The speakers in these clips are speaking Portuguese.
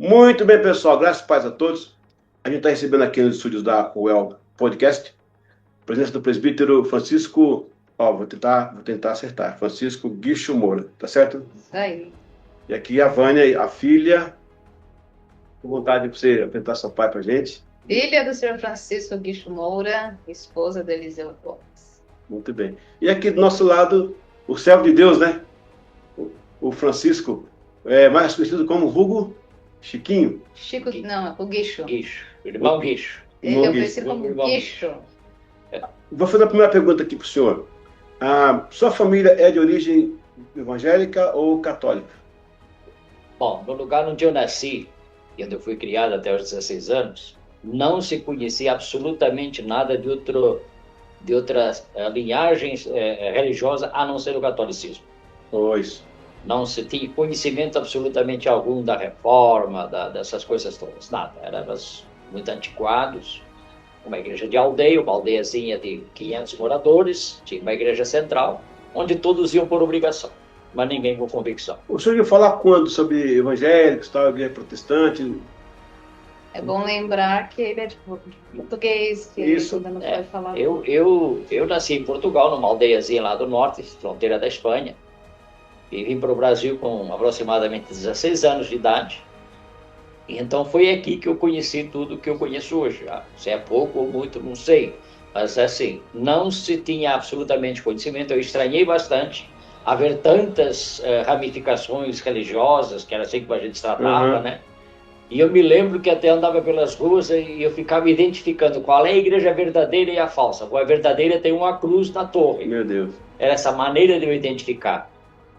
Muito bem, pessoal. Graças e paz a todos. A gente está recebendo aqui nos estúdios da UEL Podcast a presença do presbítero Francisco. Ó, vou tentar acertar. Francisco Guicho Moura, tá certo? Isso aí. E aqui a Vânia, a filha. Com vontade de você apresentar seu pai para gente. Filha do senhor Francisco Guicho Moura, esposa do Eliseu Gomes. Muito bem. E aqui do nosso lado, o servo de Deus, né? O Francisco, mais conhecido como Hugo Chiquinho. Chico, não, o Guicho. Guicho, irmão Guicho. Ele é Irmão Guicho. conhecido como Irmão Guicho. Vou fazer a primeira pergunta aqui para o senhor. Sua família é de origem evangélica ou católica? Bom, no lugar onde eu nasci e onde eu fui criado até os 16 anos, não se conhecia absolutamente nada de outras linhagens religiosas a não ser o catolicismo. Pois. Não se tinha conhecimento absolutamente algum da reforma, dessas coisas todas, nada. Éramos muito antiquados. Uma igreja de aldeia, uma aldeiazinha de 500 moradores, tinha uma igreja central, onde todos iam por obrigação, mas ninguém com convicção. O senhor ia falar quando sobre evangélicos, tal, igreja protestante? É bom lembrar que ele é de português, que Isso. ele ainda não pode falar. Eu nasci em Portugal, numa aldeiazinha lá do norte, fronteira da Espanha, e vim para o Brasil com aproximadamente 16 anos de idade. E então foi aqui que eu conheci tudo que eu conheço hoje. Se é pouco ou muito, não sei. Mas assim, não se tinha absolutamente conhecimento. Eu estranhei bastante haver tantas ramificações religiosas, que era assim que a gente tratava, né? E eu me lembro que até andava pelas ruas e eu ficava identificando qual é a igreja verdadeira e a falsa. A verdadeira tem uma cruz na torre. Meu Deus. Era essa maneira de eu identificar.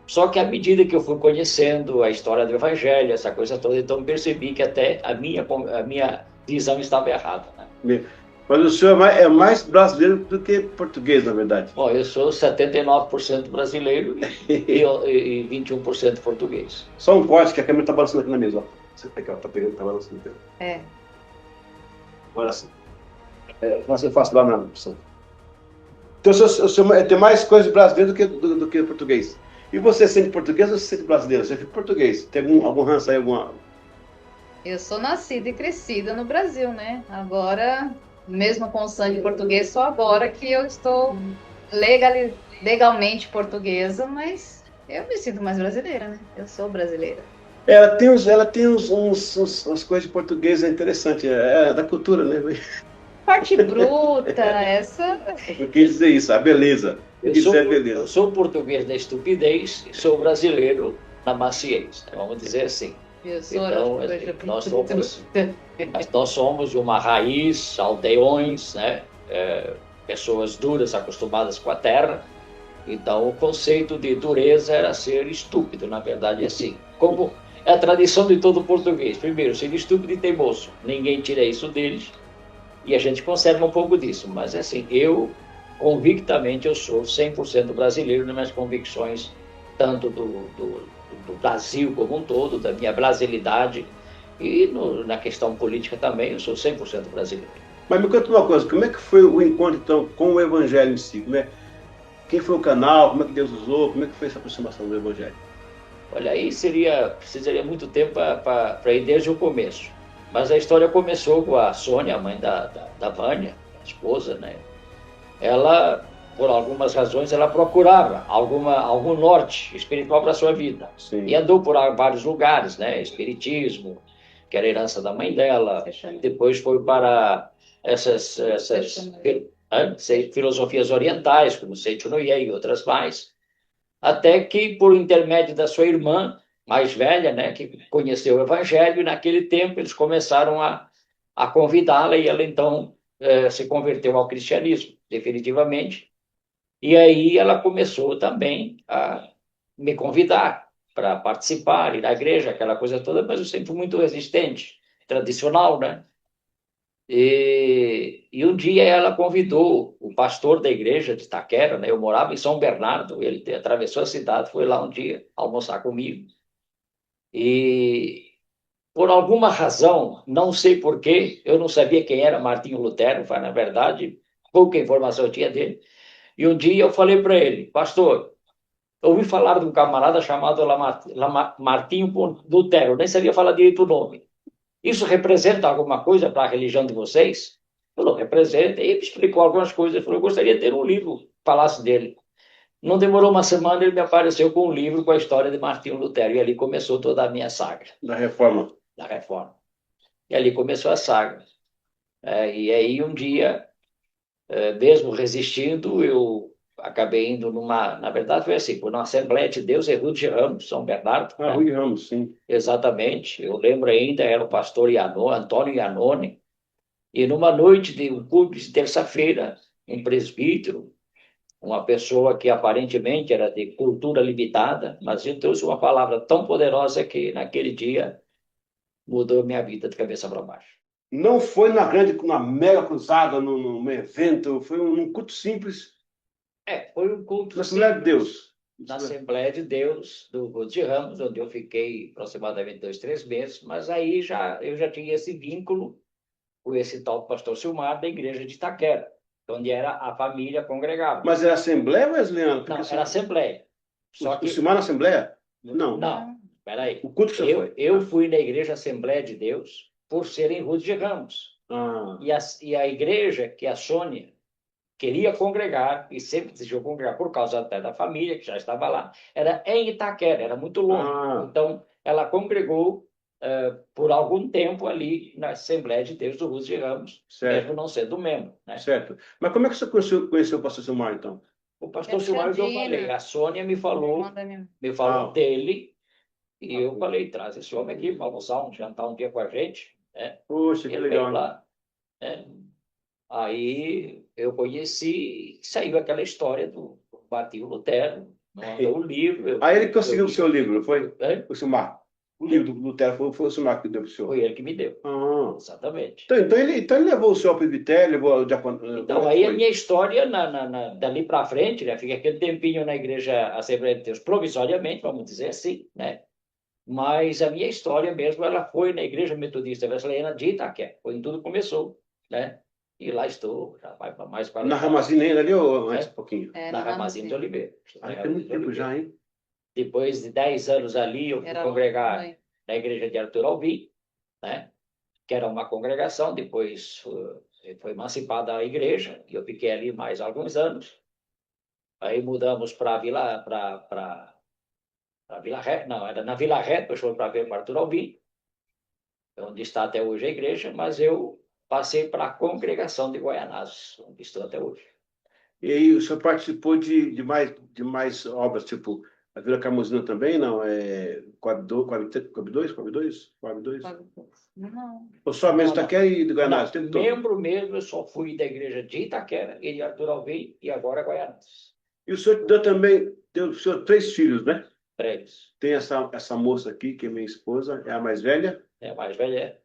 Só que à medida que eu fui conhecendo a história do Evangelho, essa coisa toda, então percebi que até a minha visão estava errada, né? Mas o senhor é mais brasileiro do que português, na verdade. Bom, eu sou 79% brasileiro e 21% português. Só um corte que a câmera está balançando aqui na mesa. Ó. Você aqui, ó, tá pegando, tá balançando aqui. É. Olha assim. Eu faço lá na opção. Então o senhor tem mais coisa de brasileiro do que português. E você sente português ou você sente brasileiro? Você fica português. Tem algum ranço aí, alguma... Eu sou nascida e crescida no Brasil, né? Agora, mesmo com sangue português, só agora que eu estou legalmente portuguesa, mas eu me sinto mais brasileira, né? Eu sou brasileira. Umas coisas de português interessantes. É da cultura, né? Parte bruta, essa. Eu quis dizer isso, a beleza. Eu sou português na estupidez e sou brasileiro na maciez, né? Vamos dizer assim. Eu sou Então, nós somos de uma raiz, aldeões, né? Pessoas duras, acostumadas com a terra. Então, o conceito de dureza era ser estúpido, na verdade, assim. Como é a tradição de todo português. Primeiro, ser estúpido e teimoso. Ninguém tira isso deles. E a gente conserva um pouco disso. Mas, assim, convictamente, eu sou 100% brasileiro nas minhas convicções, tanto do Brasil como um todo, da minha brasilidade, e na questão política também, eu sou 100% brasileiro. Mas me conta uma coisa, como é que foi o encontro, então, com o Evangelho em si? Quem foi o canal, como é que Deus usou, como é que foi essa aproximação do Evangelho? Olha, aí precisaria muito tempo para ir desde o começo. Mas a história começou com a Sônia, a mãe da Vânia, a esposa, né? Ela, por algumas razões, ela procurava algum norte espiritual para a sua vida. Sim. E andou por vários lugares, né? Espiritismo, que era a herança da mãe dela. Depois foi para essas filosofias orientais, como Seiichi no Ie e outras mais. Até que, por intermédio da sua irmã mais velha, né, que conheceu o Evangelho, e naquele tempo eles começaram a convidá-la, e ela então se converteu ao cristianismo, definitivamente. E aí ela começou também a me convidar para participar, ir à igreja, aquela coisa toda, mas eu sempre fui muito resistente, tradicional, né? E um dia ela convidou o pastor da igreja de Itaquera, né? Eu morava em São Bernardo, ele atravessou a cidade, foi lá um dia almoçar comigo. E por alguma razão, não sei porquê, eu não sabia quem era Martinho Lutero, na verdade, pouca informação eu tinha dele. E um dia eu falei para ele, pastor, eu ouvi falar de um camarada chamado Martinho Lutero, nem sabia falar direito o nome. isso representa alguma coisa para a religião de vocês? Falou, representa. E ele me explicou algumas coisas. Ele falou, eu gostaria de ter um livro que falasse dele. Não demorou uma semana, ele me apareceu com um livro com a história de Martinho Lutero. E ali começou toda a minha saga. Da reforma. Da reforma. E ali começou a saga. E aí, um dia, mesmo resistindo, eu acabei indo numa... Na verdade, foi assim, foi numa Assembleia de Deus em Rua de Ramos, São Bernardo. Ah, Rui Ramos, sim. Exatamente. Eu lembro ainda, era o pastor Antônio Iannone. E numa noite de um culto de terça-feira, um presbítero, uma pessoa que aparentemente era de cultura limitada, mas ele trouxe uma palavra tão poderosa que naquele dia mudou minha vida de cabeça para baixo. Não foi na mega cruzada, num evento, foi um culto simples. Foi um culto Na Assembleia de Deus. na Assembleia de Deus do Rua de Ramos, onde eu fiquei aproximadamente 2, 3 meses, mas aí eu já tinha esse vínculo com esse tal pastor Silmar da igreja de Itaquera, onde era a família congregava. Mas era Assembleia, Wesleyano? Não, era Assembleia. Só O Silmar na Assembleia? Não. Não, peraí. O culto que você foi? Eu fui na igreja Assembleia de Deus por ser em Rua de Ramos. Ah. E a igreja que a Sônia queria congregar, e sempre desejou congregar por causa até da família, que já estava lá, era em Itaquera, era muito longe. Ah. Então, ela congregou por algum tempo ali na Assembleia de Deus do Rua de Ramos, Certo. mesmo não sendo membro. Né? Certo. Mas como é que você conheceu o pastor Silmar, então? O pastor Silmar, que eu falei, a Sônia me falou dele, e eu falei, traz esse homem aqui para almoçar, jantar um dia com a gente. Né? Poxa, que Ele legal. veio lá, né? Aí eu conheci, saiu aquela história do Martinho Lutero, mandou o livro. Aí ele conseguiu o seu livro, não foi? É? O Silmar. O livro do Lutero foi o Silmar que deu para o senhor. Foi ele que me deu. Ah. Exatamente. Então ele levou o senhor ao presbitério, levou ao Então, aí a minha história, dali para frente, né, fica aquele tempinho na igreja Assembleia de Deus, provisoriamente, vamos dizer assim, né? Mas a minha história mesmo, ela foi na Igreja Metodista Wesleyana de Itaquera, foi em tudo começou, né? E lá estou, já vai para mais 40 Na Ramazinha ainda ali ou mais um pouquinho? Na Ramazinho de Oliveira. Tem muito tempo já, hein? Depois de 10 anos ali, eu fui congregar na igreja de Arthur Alvim, né? Que era uma congregação, depois foi emancipada a igreja, e eu fiquei ali mais alguns anos. Aí mudamos para Vila Ré, não, era na Vila Ré, depois foi para ver o Arthur Alvim, onde está até hoje a igreja, mas eu passei para a congregação de Guaianazes, onde estou até hoje. E aí o senhor participou de mais obras, tipo a Vila Camosina também, não? Coab 2? Não. Ou só mesmo Itaquera e de Guaianazes? Membro mesmo, eu só fui da igreja de Itaquera e de Arthur Alvim, e agora Guaianazes. E o senhor deu o senhor 3 filhos, né? 3. Tem essa moça aqui, que é minha esposa, é a mais velha. É a mais velha.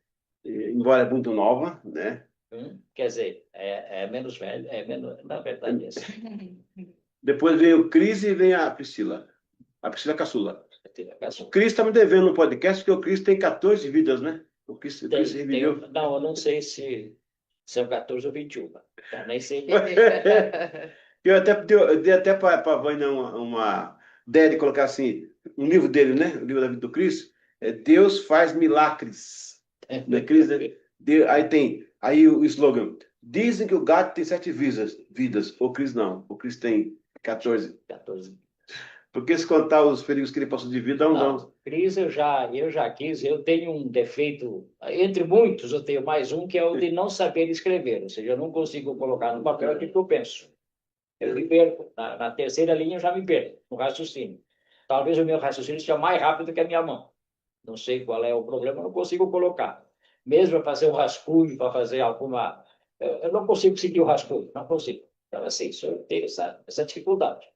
Embora é muito nova, né? Quer dizer, é menos velha, na verdade é assim. Depois vem o Cris e vem a Priscila. A Priscila Caçula. O Cris está me devendo um podcast, porque o Cris tem 14 vidas, né? O Cris reviveu. Não, eu não sei se são 14 ou 21. Eu nem sei. Eu dei até para a Vânia uma ideia de colocar assim, um livro dele, né? O livro da vida do Cris. Deus faz milagres. Né, Cris? Aí o slogan. Dizem que o gato tem 7 vidas. O Cris não. O Cris tem 14. Porque se contar os perigos que ele passou de vida, não. Cris, eu já quis. Eu tenho um defeito, entre muitos, eu tenho mais um, que é o de não saber escrever. Ou seja, eu não consigo colocar no papel aquilo que eu penso. Eu me perco. Na terceira linha eu já me perco, no raciocínio. Talvez o meu raciocínio seja mais rápido que a minha mão. Não sei qual é o problema, eu não consigo colocar. Mesmo para fazer um rascunho, para fazer alguma... Eu não consigo seguir o rascunho, não consigo. Então, assim, eu tenho essa dificuldade.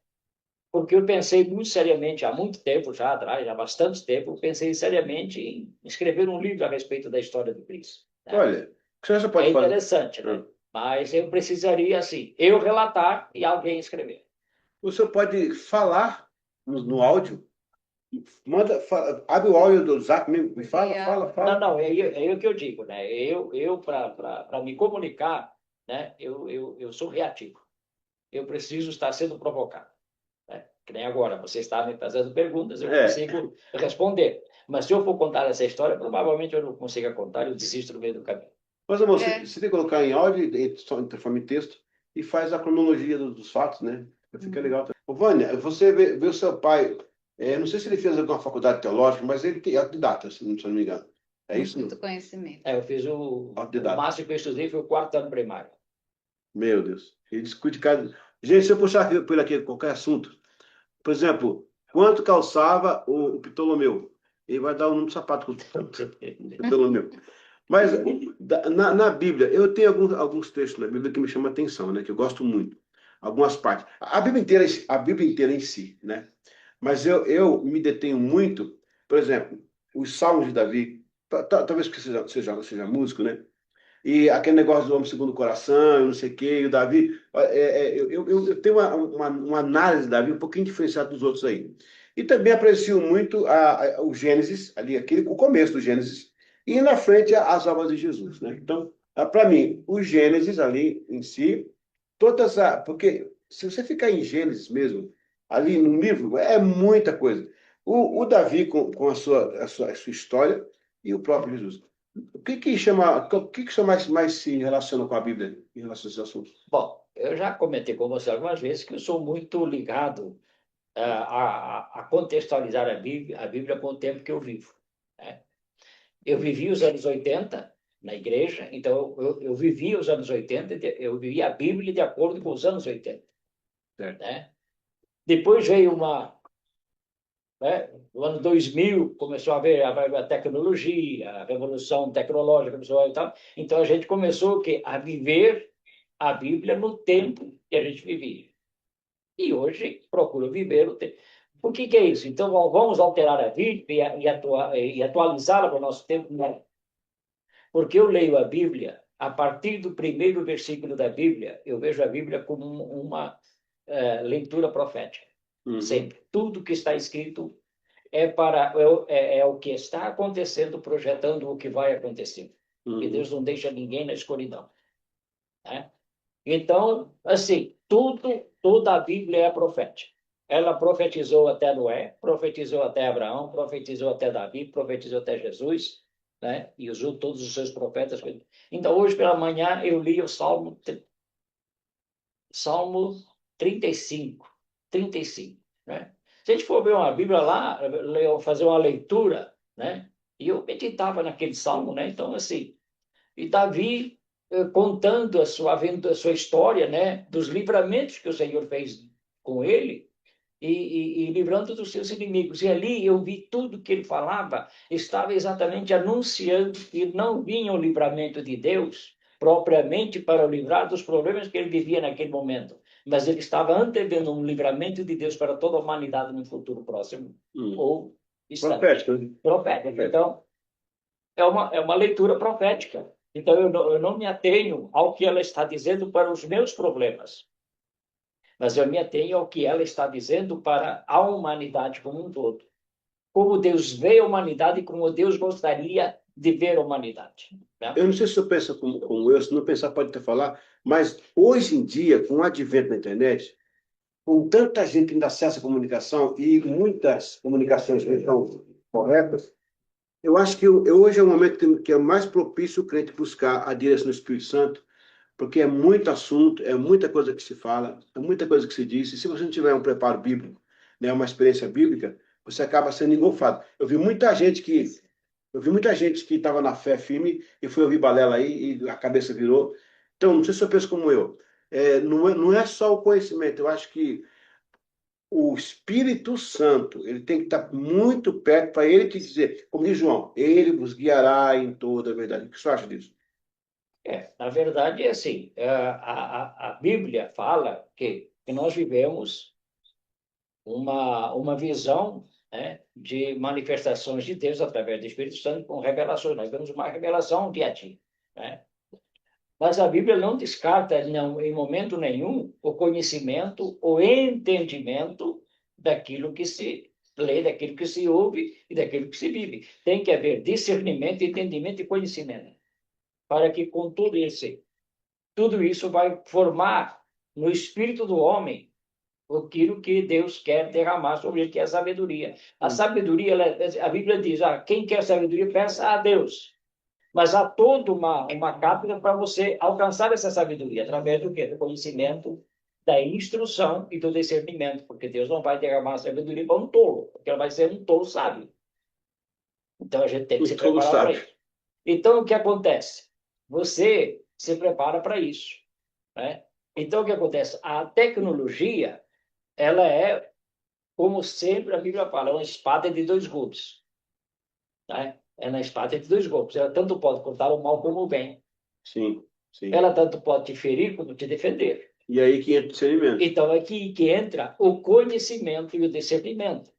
Porque eu pensei muito seriamente, há muito tempo já atrás, há bastante tempo, eu pensei seriamente em escrever um livro a respeito da história do Cristo. Né? Olha, você já pode fazer. Interessante, né? Mas eu precisaria, assim, eu relatar e alguém escrever. O senhor pode falar no áudio? Abre o áudio do Zap, me fala. Não, é o que eu digo, né? Eu para me comunicar, né? Eu sou reativo. Eu preciso estar sendo provocado. Né? Que nem agora, você está me fazendo perguntas, eu consigo responder. Mas se eu for contar essa história, provavelmente eu não consiga contar, eu desisto no meio do caminho. Mas, amor, É. você tem que colocar em áudio, transforma em texto, e faz a cronologia dos fatos, né? Fica legal também. Ô, Vânia, você vê o seu pai, não sei se ele fez alguma faculdade teológica, mas ele tem autodidata, se não me engano. É isso? Muito conhecimento. Eu fiz o Autodidata. máximo que eu estudei foi o 4º ano primário. Meu Deus. Ele discute cada. Gente, se eu puxar por aqui qualquer assunto, por exemplo, quanto calçava o Ptolomeu? Ele vai dar o número do sapato com o Ptolomeu. Mas na Bíblia, eu tenho alguns textos na Bíblia que me chamam a atenção, né? Que eu gosto muito. Algumas partes. A Bíblia inteira em si, né? Mas eu me detenho muito, por exemplo, os Salmos de Davi, talvez porque seja músico, né? E aquele negócio do homem segundo o coração, eu não sei o quê, e o Davi. Eu tenho uma análise do Davi um pouquinho diferenciada dos outros aí. E também aprecio muito o Gênesis, ali, o começo do Gênesis, e na frente as obras de Jesus, né? Então, para mim, o Gênesis ali em si, porque se você ficar em Gênesis mesmo, ali no livro, é muita coisa. O Davi com a sua história e o próprio Jesus. O que mais se relaciona com a Bíblia em relação a esses assuntos? Bom, eu já comentei com você algumas vezes que eu sou muito ligado a contextualizar a Bíblia com o tempo que eu vivo, né? Eu vivi os anos 80 na igreja, então eu vivi os anos 80, eu vivi a Bíblia de acordo com os anos 80, Certo. né? Depois veio né, no ano 2000, começou a haver a tecnologia, a revolução tecnológica, começou e tal. Então a gente começou a viver a Bíblia no tempo que a gente vivia. E hoje procuro viver o tempo. O que é isso? Então vamos alterar a Bíblia e atualizá-la para o nosso tempo? Não. Porque eu leio a Bíblia, a partir do primeiro versículo da Bíblia, eu vejo a Bíblia como uma leitura profética. Uhum. Sempre. Tudo que está escrito é o que está acontecendo, projetando o que vai acontecer. Uhum. E Deus não deixa ninguém na escuridão, né? Então, assim, toda a Bíblia é profética. Ela profetizou até Noé, profetizou até Abraão, profetizou até Davi, profetizou até Jesus, né? E usou todos os seus profetas. Então, hoje pela manhã, eu li o Salmo 35, né? Se a gente for ver uma Bíblia lá, fazer uma leitura, né? E eu meditava naquele salmo, né? Então, assim, e Davi contando a sua história, né? Dos livramentos que o Senhor fez com ele e livrando dos seus inimigos. E ali eu vi tudo que ele falava, estava exatamente anunciando que não vinha o livramento de Deus propriamente para o livrar dos problemas que ele vivia naquele momento, mas ele estava antevendo um livramento de Deus para toda a humanidade no futuro próximo ou distante. Profético. Então, é uma leitura profética. Então, eu não me atenho ao que ela está dizendo para os meus problemas, mas eu me atenho ao que ela está dizendo para a humanidade como um todo. Como Deus vê a humanidade e como Deus gostaria de ver a humanidade, né? Eu não sei se você pensa como eu, se não pensar pode até falar, mas hoje em dia, com o advento da internet, com tanta gente tendo acesso à comunicação e muitas comunicações que estão corretas, eu acho que hoje é o momento que é mais propício o crente buscar a direção do Espírito Santo, porque é muito assunto, é muita coisa que se fala, é muita coisa que se diz, e se você não tiver um preparo bíblico, né, uma experiência bíblica, você acaba sendo engolfado. Eu vi muita gente que estava na fé firme e foi ouvir balela aí e a cabeça virou. Então, não sei se você pensa como eu. Não é só o conhecimento, eu acho que o Espírito Santo, ele tem que estar muito perto para ele te dizer, como diz João, ele vos guiará em toda a verdade. O que você acha disso? Na verdade, é assim, a Bíblia fala que nós vivemos uma visão, né, de manifestações de Deus através do Espírito Santo com revelações. Nós vemos uma revelação dia a dia, né? Mas a Bíblia não descarta, não, em momento nenhum, o conhecimento, o entendimento daquilo que se lê, daquilo que se ouve e daquilo que se vive. Tem que haver discernimento, entendimento e conhecimento, para que com tudo isso vai formar no espírito do homem aquilo que Deus quer derramar sobre ele, que é a sabedoria. A sabedoria, a Bíblia diz, quem quer sabedoria, peça a Deus. Mas há toda uma cátedra para você alcançar essa sabedoria, através do quê? Do conhecimento, da instrução e do discernimento, porque Deus não vai derramar a sabedoria para um tolo, porque ela vai ser um tolo sábio. Então a gente tem que se Todo preparar para sabe. isso. Então o que acontece? Você se prepara para isso, né? Então o que acontece? A tecnologia, ela é, como sempre a Bíblia fala, uma espada de dois gumes, né? É na espada de dois gumes. Ela tanto pode cortar o mal como o bem. Sim, sim. Ela tanto pode te ferir como te defender. E aí que entra o discernimento. Então, é aqui que entra o conhecimento e o discernimento,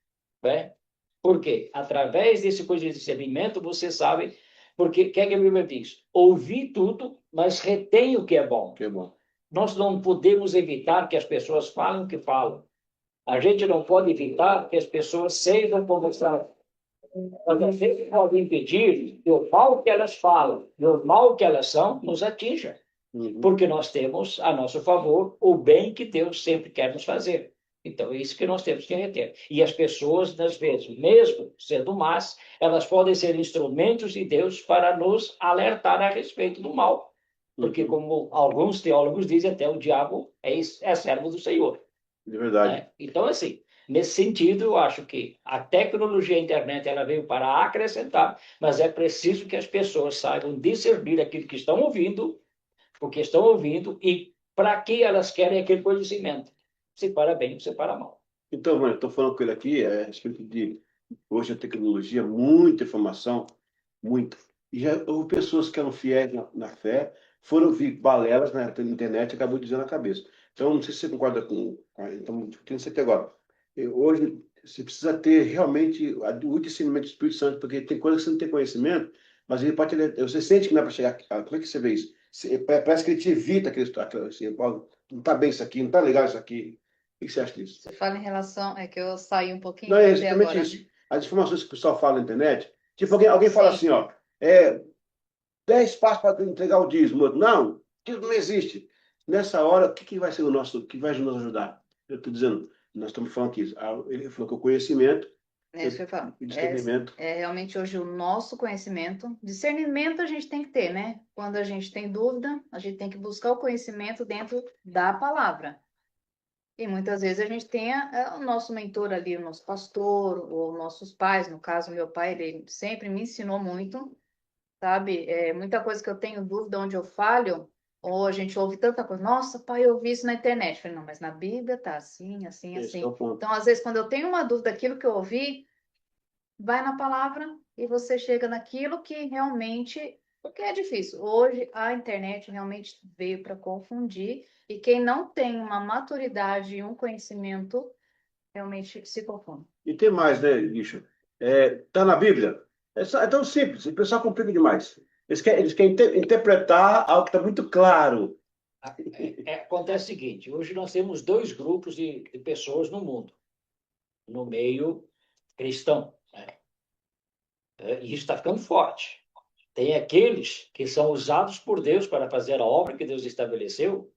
né? Por quê? Através desse conhecimento e discernimento, você sabe, porque o que é que a Bíblia diz? Ouvir tudo, mas retém o que é bom. Que é bom. Nós não podemos evitar que as pessoas falem o que falam. A gente não pode evitar que as pessoas sejam como são. Mas a gente pode impedir que o mal que elas falam e o mal que elas são nos atinja. Porque nós temos a nosso favor o bem que Deus sempre quer nos fazer. Então, é isso que nós temos que reter. E as pessoas, às vezes, mesmo sendo más, elas podem ser instrumentos de Deus para nos alertar a respeito do mal. Porque, como alguns teólogos dizem, até o diabo é servo do Senhor. De verdade. Né? Então, assim, nesse sentido, eu acho que a tecnologia, a internet, ela veio para acrescentar, mas é preciso que as pessoas saibam discernir aquilo que estão ouvindo, porque estão ouvindo e para que elas querem aquele conhecimento. Se para bem ou se para mal. Então, mano, eu estou falando com ele aqui a respeito de hoje a tecnologia, muita informação, muita. E já houve pessoas que eram fiéis na fé, foram ouvir balelas na internet e acabou dizendo a cabeça. Então, não sei se você concorda então, discutindo isso aqui agora. Hoje, você precisa ter realmente o discernimento do Espírito Santo, porque tem coisas que você não tem conhecimento, mas ele pode, você sente que não é para chegar. Como é que você vê isso? Parece que ele te evita aquele, assim, não está bem isso aqui, não está legal isso aqui. O que você acha disso? Você fala em relação. É que eu saí um pouquinho Não, e é voltei exatamente agora, isso. né? As informações que o pessoal fala na internet, tipo, alguém fala Sim. assim, ó, 10 passos para entregar o dízimo. Não, dízimo não existe. Nessa hora, o que vai ser o que vai nos ajudar? Eu estou dizendo, nós estamos falando aqui, ele falou que o conhecimento, É isso que eu falo. o discernimento, É realmente hoje o nosso conhecimento. Discernimento a gente tem que ter, né? Quando a gente tem dúvida, a gente tem que buscar o conhecimento dentro da palavra. E muitas vezes a gente tem o nosso mentor ali, o nosso pastor, ou nossos pais. No caso, meu pai, ele sempre me ensinou muito, sabe? Muita coisa que eu tenho dúvida onde eu falho, ou a gente ouve tanta coisa. Nossa, pai, eu vi isso na internet. Eu falei, não, mas na Bíblia tá assim, assim, esse é assim. o ponto. Então, às vezes, quando eu tenho uma dúvida daquilo que eu ouvi, vai na palavra e você chega naquilo que realmente. Porque é difícil. Hoje a internet realmente veio para confundir e quem não tem uma maturidade e um conhecimento realmente se confunde. E tem mais, né, Guicho? Tá na Bíblia. É tão simples, o pessoal complica demais. Eles querem interpretar algo que está muito claro. Acontece o seguinte, hoje nós temos dois grupos de pessoas no mundo, no meio cristão, né? E isso está ficando forte. Tem aqueles que são usados por Deus para fazer a obra que Deus estabeleceu,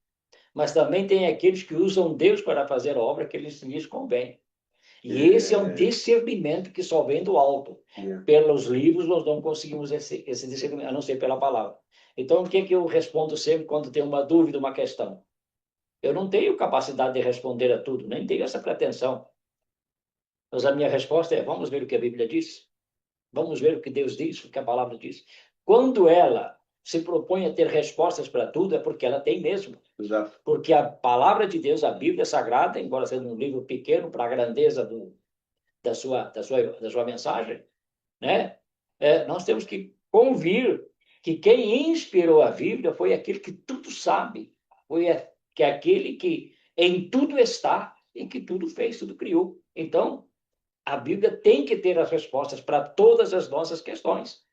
mas também tem aqueles que usam Deus para fazer a obra que lhes convém. E esse é um discernimento que só vem do alto. Pelos livros nós não conseguimos esse discernimento, a não ser pela palavra. Então, o que eu respondo sempre quando tem uma dúvida, uma questão? Eu não tenho capacidade de responder a tudo, nem tenho essa pretensão. Mas a minha resposta é: vamos ver o que a Bíblia diz. Vamos ver o que Deus diz, o que a palavra diz. Quando ela se propõe a ter respostas para tudo, é porque ela tem mesmo. Exato. Porque a palavra de Deus, a Bíblia Sagrada, embora seja um livro pequeno para a grandeza da sua mensagem, né? Nós temos que convir que quem inspirou a Bíblia foi aquele que tudo sabe, que aquele que em tudo está e que tudo fez, tudo criou. Então, a Bíblia tem que ter as respostas para todas as nossas questões.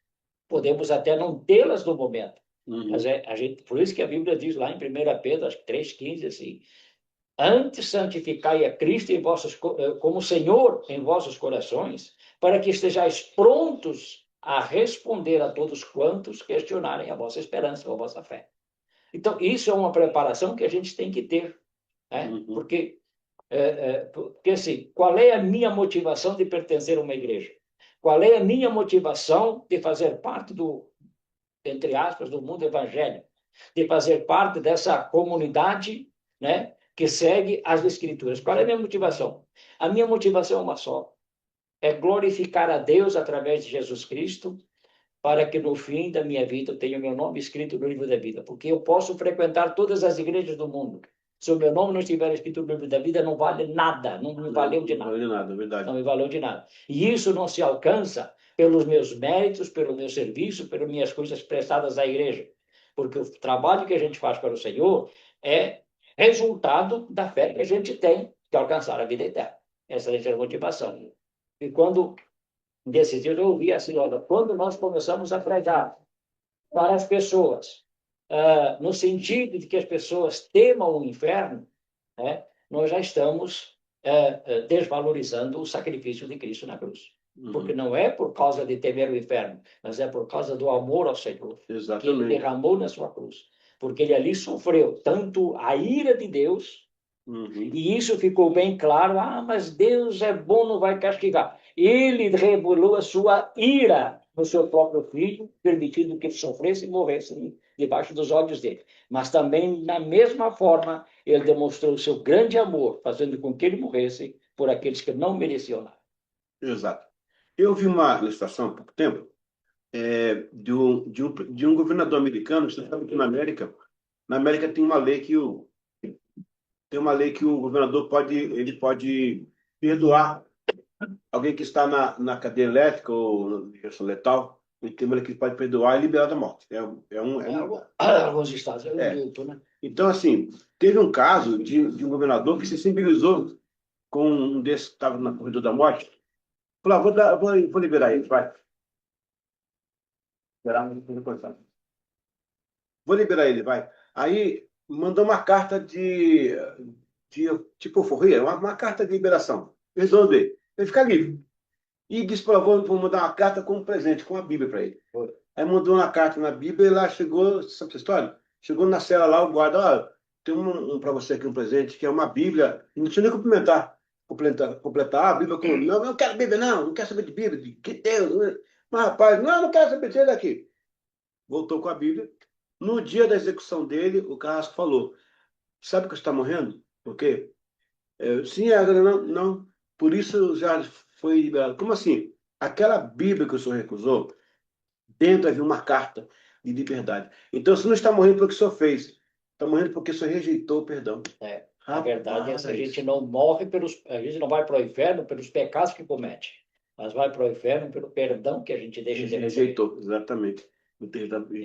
Podemos até não tê-las no momento, mas por isso que a Bíblia diz lá em 1 Pedro, acho que 3,15, assim: antes santificai a Cristo como Senhor em vossos corações, para que estejais prontos a responder a todos quantos questionarem a vossa esperança ou a vossa fé. Então, isso é uma preparação que a gente tem que ter, né? Porque Porque assim, qual é a minha motivação de pertencer a uma igreja? Qual é a minha motivação de fazer parte do, entre aspas, do mundo evangélico? De fazer parte dessa comunidade, né, que segue as Escrituras. Qual é a minha motivação? A minha motivação é uma só. É glorificar a Deus através de Jesus Cristo, para que no fim da minha vida eu tenha o meu nome escrito no livro da vida. Porque eu posso frequentar todas as igrejas do mundo. Se o meu nome não estiver escrito no livro da vida, não vale nada, não me valeu de Não nada. vale nada, é verdade. Não me valeu de nada. E isso não se alcança pelos meus méritos, pelo meu serviço, pelas minhas coisas prestadas à igreja. Porque o trabalho que a gente faz para o Senhor é resultado da fé que a gente tem de alcançar a vida eterna. Essa é a motivação. E quando, desses dias, eu ouvi assim, olha, quando nós começamos a pregar para as pessoas, no sentido de que as pessoas temam o inferno, né, nós já estamos desvalorizando o sacrifício de Cristo na cruz. Porque não é por causa de temer o inferno, mas é por causa do amor ao Senhor, que ele Exatamente. derramou na sua cruz. Porque ele ali sofreu tanto a ira de Deus, e isso ficou bem claro. Mas Deus é bom, não vai castigar. Ele revelou a sua ira no seu próprio filho, permitindo que ele sofresse e morresse debaixo dos olhos dele. Mas também, na mesma forma, ele demonstrou o seu grande amor, fazendo com que ele morresse por aqueles que não mereciam nada. Exato. Eu vi uma ilustração há pouco tempo de um governador americano. Você sabe que na América tem uma lei que o governador pode perdoar alguém que está na cadeia elétrica ou na injeção letal. Ele tem uma lei que ele pode perdoar e liberar da morte. Alguns estados, né? Então, assim, teve um caso de um governador que se sensibilizou com um desses que estava na corredor da morte. Falou: vou liberar ele, vai. Vou liberar ele, vai. Aí mandou uma carta de tipo forria, uma carta de liberação, perdoando ele. Ele fica livre. E disse para vou mandar uma carta com um presente, com uma Bíblia para ele. Aí mandou uma carta na Bíblia e lá chegou, sabe essa história? Chegou na cela lá, o guarda: tem um para você aqui, um presente, que é uma Bíblia. E não tinha nem completar a Bíblia com: não, não quero Bíblia, não quero saber de Bíblia, que Deus. Né? Mas rapaz, não quero saber disso daqui. Voltou com a Bíblia. No dia da execução dele, o carrasco falou: sabe que você está morrendo? Por quê? Sim, agora não. Por isso já foi liberado. Como assim? Aquela Bíblia que o senhor recusou, dentro havia uma carta de liberdade. Então, você não está morrendo pelo que o senhor fez. Está morrendo porque o senhor rejeitou o perdão. A verdade é que a gente não morre a gente não vai para o inferno pelos pecados que comete, mas vai para o inferno pelo perdão que a gente deixa de receber. Rejeitou, exatamente.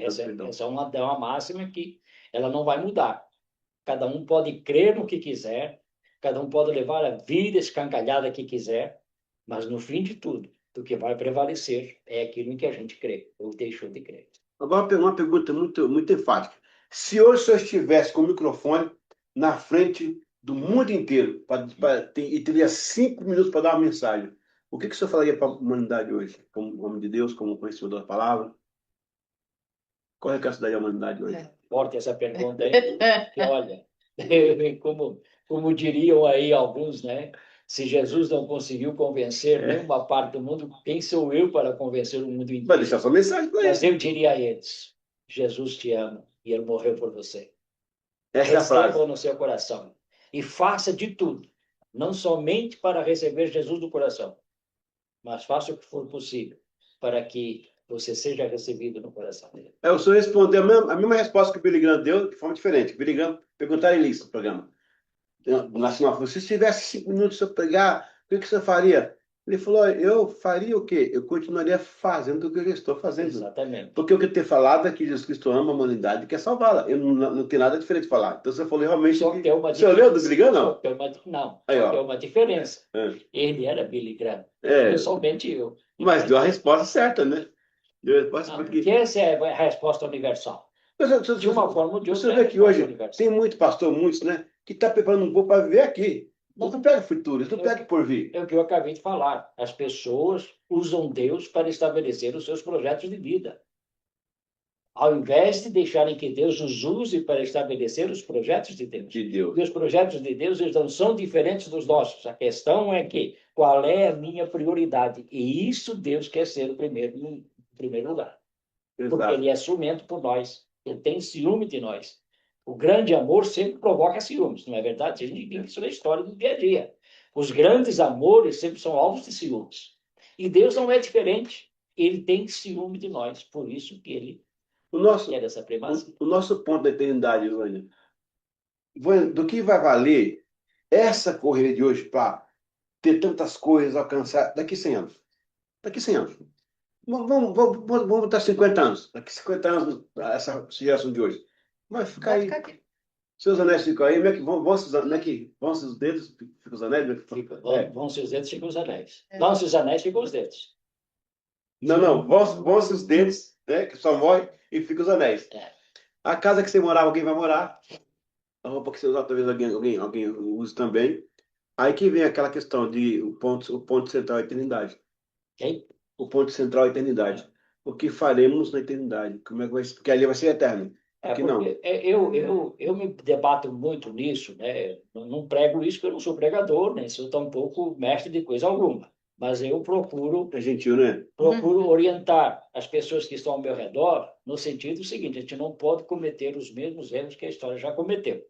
Essa é uma máxima que ela não vai mudar. Cada um pode crer no que quiser, cada um pode levar a vida escancalhada que quiser, mas no fim de tudo, o que vai prevalecer é aquilo em que a gente crê, ou deixou de crer. Agora, uma pergunta muito, muito enfática. Se hoje o senhor estivesse com o microfone na frente do mundo inteiro e teria 5 minutos para dar uma mensagem, o que o senhor falaria para a humanidade hoje? Como homem de Deus, como conhecedor da palavra? Qual é a recado da humanidade hoje? Forte essa pergunta aí, que olha, como diriam aí alguns, né? Se Jesus não conseguiu convencer nenhuma parte do mundo, quem sou eu para convencer o mundo inteiro? Vai deixar sua mensagem para eles. Mas eu diria a eles: Jesus te ama e ele morreu por você. Essa é a frase. Receba no seu coração e faça de tudo, não somente para receber Jesus no coração, mas faça o que for possível para que você seja recebido no coração dele. O senhor respondeu a mesma resposta que o Billy Graham deu, de forma diferente. O Billy Graham perguntaram ele isso no programa. Se tivesse 5 minutos para pregar, o que o senhor faria? Ele falou: eu faria o quê? Eu continuaria fazendo o que eu já estou fazendo. Exatamente. Porque o que eu tenho falado é que Jesus Cristo ama a humanidade e quer salvá-la. Eu não tenho nada diferente de falar. Então você falou realmente. Só tem uma você leu do Billy Graham, não? Não. Tem uma diferença. Ele era Billy Graham. Pessoalmente eu. Mas deu a resposta certa, né? Deu a resposta porque essa é a resposta universal. De uma forma ou de outra. Você vê que hoje tem muito pastor, muitos, né? Que está preparando um povo para viver aqui. Não pega futuro, não pega por vir. É o que eu acabei de falar. As pessoas usam Deus para estabelecer os seus projetos de vida. ao invés de deixarem que Deus os use para estabelecer os projetos de Deus. De Deus. E os projetos de Deus, eles não são diferentes dos nossos. A questão é que, qual é a minha prioridade? E isso Deus quer ser o primeiro, em primeiro lugar. Porque Exato. Ele é ciumento por nós. Ele tem ciúme de nós. O grande amor sempre provoca ciúmes, não é verdade? A gente vive isso na história do dia a dia. Os grandes amores sempre são alvos de ciúmes. E Deus não é diferente. Ele tem ciúme de nós. Por isso que Ele O nosso, quer essa primazia. o nosso ponto da eternidade, Vânia, do que vai valer essa corrida de hoje para ter tantas coisas, alcançar daqui 100 anos? Daqui 100 anos. Vamos botar 50 anos. Daqui 50 anos, essa geração de hoje. Vai ficar Vai aí. ficar aqui. Seus anéis ficam aí. Como é que vão os dedos? Ficam os anéis? Vão-se os dedos, ficam os anéis. É. Vão-se os anéis, ficam os dedos. Não. Vão-se os dedos, né? Que só morre e ficam os anéis. É. A casa que você morava, alguém vai morar. A roupa que você usava, talvez alguém use também. Aí que vem aquela questão de o ponto central é a eternidade. Ok? O ponto central é a eternidade. O que faremos na eternidade? Como é que vai ser? Porque ali vai ser eterno. Aqui não. Eu me debato muito nisso, né? Não prego isso porque eu não sou pregador, nem sou tampouco mestre de coisa alguma. Mas eu procuro É gentil, né? orientar as pessoas que estão ao meu redor no sentido seguinte: a gente não pode cometer os mesmos erros que a história já cometeu.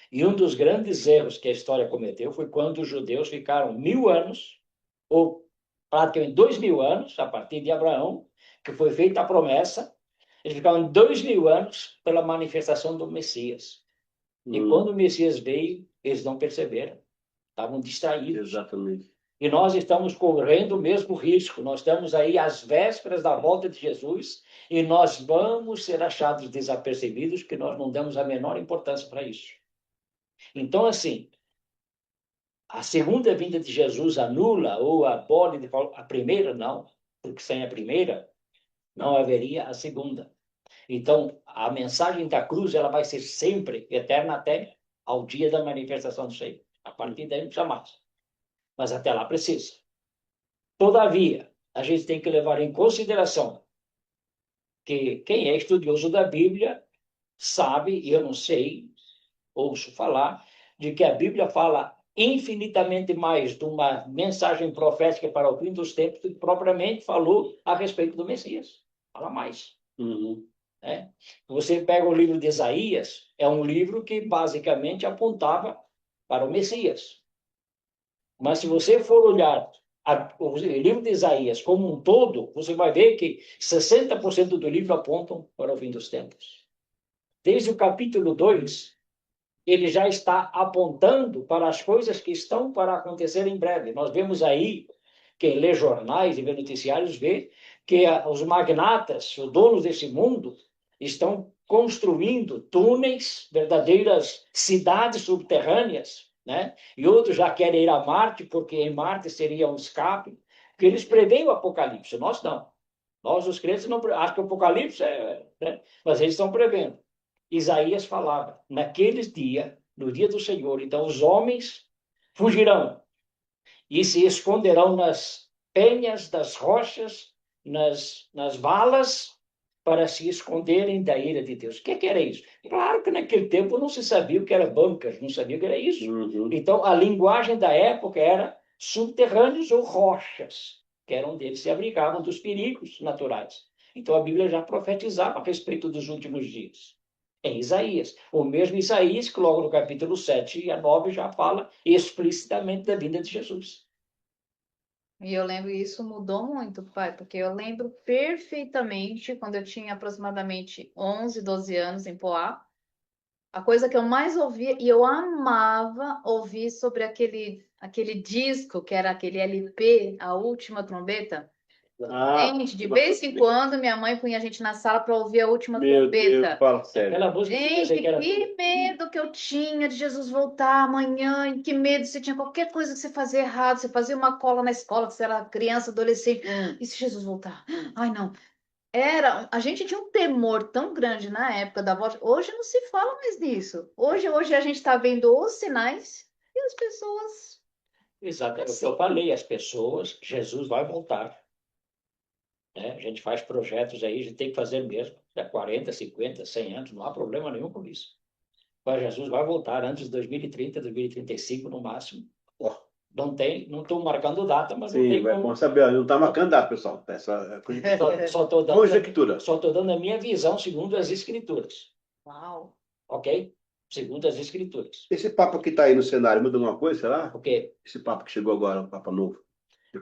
E um dos grandes erros que a história cometeu foi quando os judeus ficaram 1000 anos, ou praticamente 2000 anos, a partir de Abraão, que foi feita a promessa, eles ficaram 2000 anos pela manifestação do Messias. E quando o Messias veio, eles não perceberam, estavam distraídos. Exatamente. E nós estamos correndo o mesmo risco. Nós estamos aí às vésperas da volta de Jesus e nós vamos ser achados desapercebidos porque nós não damos a menor importância para isso. Então, assim, a segunda vinda de Jesus anula ou abole a primeira? Não, porque sem a primeira não haveria a segunda. Então, a mensagem da cruz ela vai ser sempre eterna até ao dia da manifestação do Senhor. A partir daí, jamais. Mas até lá precisa. Todavia, a gente tem que levar em consideração que quem é estudioso da Bíblia sabe, e eu não sei, ouço falar, de que a Bíblia fala infinitamente mais de uma mensagem profética para o fim dos tempos do que propriamente falou a respeito do Messias. Fala mais. Né? Você pega o livro de Isaías, é um livro que basicamente apontava para o Messias. Mas se você for olhar o livro de Isaías como um todo, você vai ver que 60% do livro apontam para o fim dos tempos. Desde o capítulo 2, ele já está apontando para as coisas que estão para acontecer em breve. Nós vemos aí, quem lê jornais e vê noticiários, vê que os magnatas, os donos desse mundo, estão construindo túneis, verdadeiras cidades subterrâneas, né? E outros já querem ir a Marte, porque em Marte seria um escape, que eles preveem o Apocalipse, nós não. Nós, os crentes, não acham que o Apocalipse né? Mas eles estão prevendo. Isaías falava, naqueles dias, no dia do Senhor, então os homens fugirão e se esconderão nas penhas das rochas, nas valas, para se esconderem da ira de Deus. O que era isso? Claro que naquele tempo não se sabia o que era bancas, não sabia o que era isso. Então, a linguagem da época era subterrâneos ou rochas, que eram onde eles se abrigavam dos perigos naturais. Então, a Bíblia já profetizava a respeito dos últimos dias. Em Isaías. O mesmo Isaías, que logo no capítulo 7 e 9 já fala explicitamente da vinda de Jesus. E eu lembro, isso mudou muito, pai, porque eu lembro perfeitamente quando eu tinha aproximadamente 11, 12 anos em Poá, a coisa que eu mais ouvia, e eu amava ouvir sobre aquele disco, que era aquele LP, A Última Trombeta. Gente, de vez em quando minha mãe punha a gente na sala para ouvir A Última Meu Deus, Trombeta. fala sério. Aquela música Gente, que era... que medo que eu tinha de Jesus voltar amanhã, e que medo se tinha qualquer coisa que você fazia errado, você fazia uma cola na escola, você era criança, adolescente, e se Jesus voltar? Ai, não. A gente tinha um temor tão grande na época da volta. Hoje não se fala mais disso. Hoje a gente está vendo os sinais e as pessoas. Exato, é o que eu falei, as pessoas, Jesus vai voltar. Né? A gente faz projetos aí, a gente tem que fazer mesmo. 40, 50, 100 anos, não há problema nenhum com isso. Mas Jesus vai voltar antes de 2030, 2035 no máximo. Ó, Não estou marcando data, mas não sim, tem vai, como. vamos saber. Não está marcando data, pessoal. Essa Só estou conjectura. dando a minha visão segundo as Escrituras, Uau. ok? Segundo as Escrituras. Esse Papa que está aí no cenário muda alguma coisa, será? Porque Esse Papa que chegou agora, o Papa novo.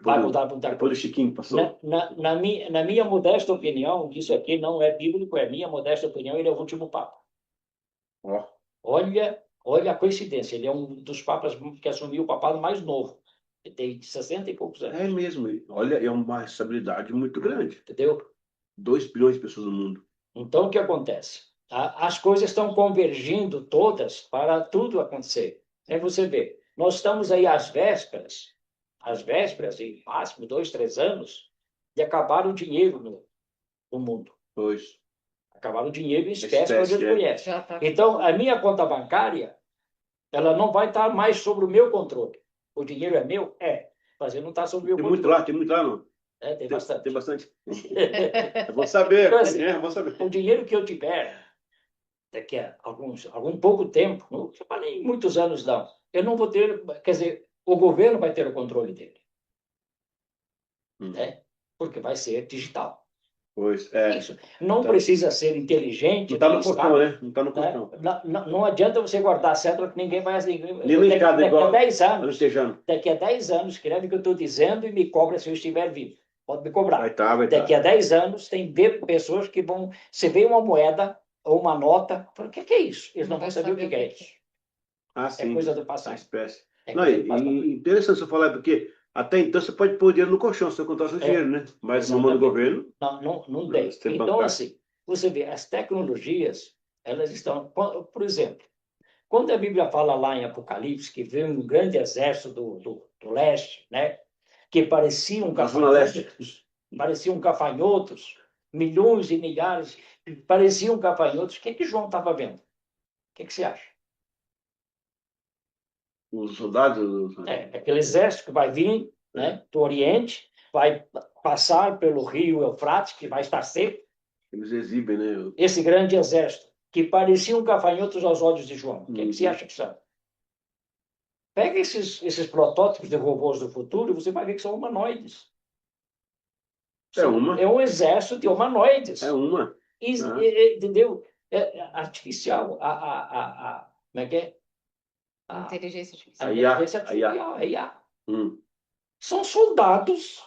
vai mudar muita Depois do coisa. Chiquinho que passou. Na minha modesta opinião, isso aqui não é bíblico, é minha modesta opinião, ele é o último Papa. Ó, Olha a coincidência, ele é um dos papas que assumiu o papado mais novo. Ele tem 60 e poucos anos, é mesmo. Olha, é uma responsabilidade muito grande. entendeu? 2 bilhões de pessoas no mundo. Então, o que acontece? As coisas estão convergindo todas para tudo acontecer. Aí você vê, nós estamos aí às vésperas, em máximo 2, 3 anos, de acabar o dinheiro no mundo. Pois. Acabar o dinheiro em espécie que a gente Espécie, conhece. Já tá. Então, a minha conta bancária, ela não vai estar mais sobre o meu controle. O dinheiro é meu? É. Mas ele não está sobre o meu Tem controle. muito lá, não? Tem bastante. Tem bastante. Eu vou saber. Então, assim, Vou saber. o dinheiro que eu tiver, daqui a algum pouco tempo, não vai nem muitos anos não, eu não vou ter, quer dizer, o governo vai ter o controle dele, né? Porque vai ser digital. Pois, é. Isso. Não Então, precisa ser inteligente. não está no nem colchão, sábio, né? Não está no colchão. Não adianta você guardar a cédula que ninguém vai... Nem no mercado Daqui a igual 10 anos, anestesiando. daqui a 10 anos, escreve o que eu estou dizendo e me cobra se eu estiver vivo. Pode me cobrar. Vai estar. Daqui a 10 anos, tem pessoas que vão... Você vê uma moeda ou uma nota, fala, o que é isso? Eles não vão saber o que é isso. Ah, É sim. coisa do A passado. espécie. É Não, coisa do passado. interessante você falar, porque até então você pode pôr dinheiro no colchão, se você contar o seu dinheiro, né? Mas no mano do governo, Não tem. sistema Então, bancário. assim, você vê, as tecnologias, elas estão... Por exemplo, quando a Bíblia fala lá em Apocalipse que veio um grande exército do leste, né? Que pareciam Na Zona Leste. gafanhotos, milhões e milhares, pareciam gafanhotos. O que João estava vendo? O que você acha? Os soldados. Aquele exército que vai vir, né, do Oriente, vai passar pelo rio Eufrates, que vai estar seco. Eles exibem, né? Esse grande exército, que pareciam gafanhotos aos olhos de João. O que você acha que são? Pega esses protótipos de robôs do futuro e você vai ver que são humanoides. É um exército de humanoides. É uma. Entendeu? Artificial. Como é que é? Inteligência A artificial. inteligência artificial, a IA. São soldados,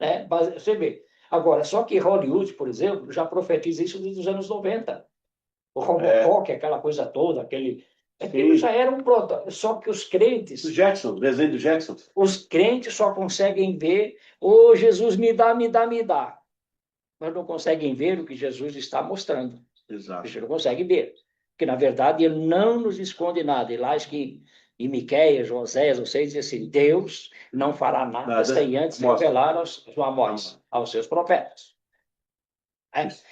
né? Você vê. Agora, só que Hollywood, por exemplo, já profetiza isso desde os anos 90. O Robocop, aquela coisa toda, aquilo já era um protótipo. Só que os crentes... O Jackson, desenho do Jackson. Os crentes só conseguem ver, Jesus, me dá, me dá, me dá. Mas não conseguem ver o que Jesus está mostrando. Exato. Você não consegue ver. Porque, na verdade, ele não nos esconde nada. E lá que em Miqueias, Oséias, vocês dizem assim, Deus não fará nada sem antes revelar sua voz aos seus profetas.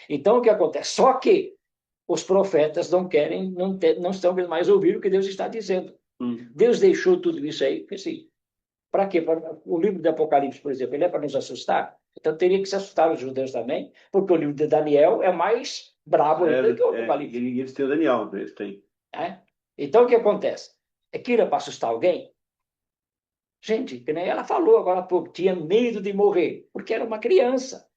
Então, o que acontece? Só que os profetas não querem, não estão mais ouvindo o que Deus está dizendo. Deus deixou tudo isso aí, assim, para quê? O livro de Apocalipse, por exemplo, ele é para nos assustar? Então teria que se assustar os judeus também, porque o livro de Daniel é mais brabo ainda que o Apocalipse. E eles têm o Daniel, eles têm. Então o que acontece? Que era para assustar alguém? Gente, que nem ela falou agora há pouco, tinha medo de morrer, porque era uma criança.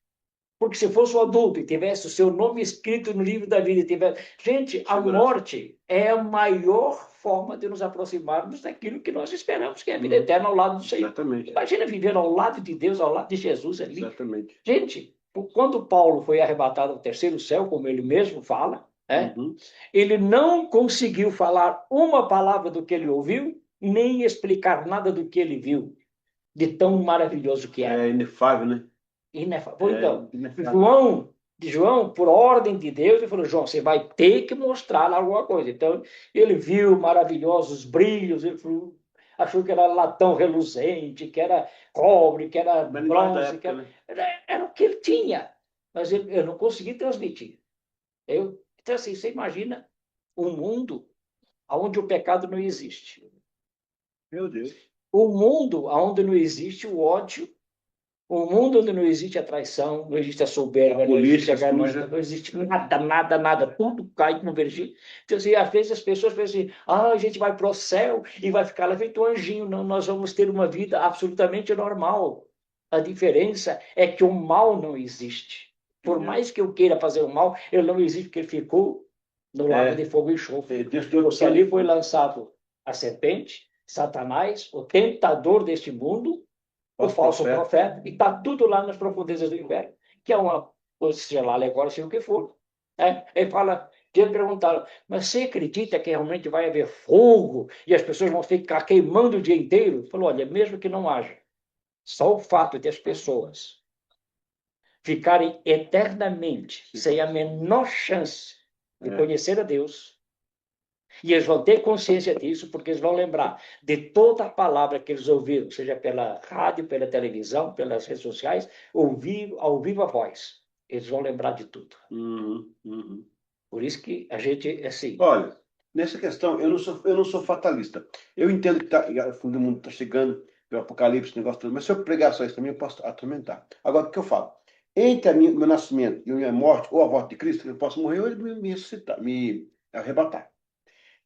Porque se fosse um adulto e tivesse o seu nome escrito no livro da vida, gente, a morte é a maior forma de nos aproximarmos daquilo que nós esperamos, que é a vida eterna ao lado do Senhor. Exatamente. Imagina viver ao lado de Deus, ao lado de Jesus ali. Exatamente. Gente, quando Paulo foi arrebatado ao terceiro céu, como ele mesmo fala, ele não conseguiu falar uma palavra do que ele ouviu, nem explicar nada do que ele viu, de tão maravilhoso que era. É inefável, né? Então, João, por ordem de Deus, ele falou, João, você vai ter que mostrar alguma coisa. Então, ele viu maravilhosos brilhos, ele falou, achou que era latão reluzente, que era cobre, que era bronze, era o que ele tinha. Mas eu não consegui transmitir. Então, assim, você imagina um mundo onde o pecado não existe. Meu Deus. Um mundo onde não existe o ódio, Um mundo onde não existe a traição, não existe a soberba, A não existe a política ganância, suja. não existe nada, nada, nada. Tudo cai convergir. Então, assim, às vezes as pessoas pensam assim, a gente vai para o céu e vai ficar lá feito um anjinho. Não, nós vamos ter uma vida absolutamente normal. A diferença é que o mal não existe. Por mais que eu queira fazer o mal, ele não existe porque ele ficou no lago de fogo e enxofre. Porque ali foi lançado a serpente, Satanás, o tentador deste mundo, o falso profeta, e está tudo lá nas profundezas do inferno, que é uma, seja lá agora, seja o que for. Ele fala, Deus perguntaram, mas você acredita que realmente vai haver fogo e as pessoas vão ficar queimando o dia inteiro? Ele falou, olha, mesmo que não haja, só o fato de as pessoas ficarem eternamente sem a menor chance de conhecer a Deus, e eles vão ter consciência disso, porque eles vão lembrar de toda a palavra que eles ouviram, seja pela rádio, pela televisão, pelas redes sociais, ouvir ao vivo a voz. Eles vão lembrar de tudo. Por isso que a gente, assim... Olha, nessa questão, eu não sou fatalista. Eu entendo que o fim do mundo está chegando, o apocalipse, o negócio todo, mas se eu pregar só isso também, eu posso atormentar. Agora, o que eu falo? Entre meu nascimento e a minha morte, ou a volta de Cristo, eu posso morrer ou ele me ressuscitar, me arrebatar.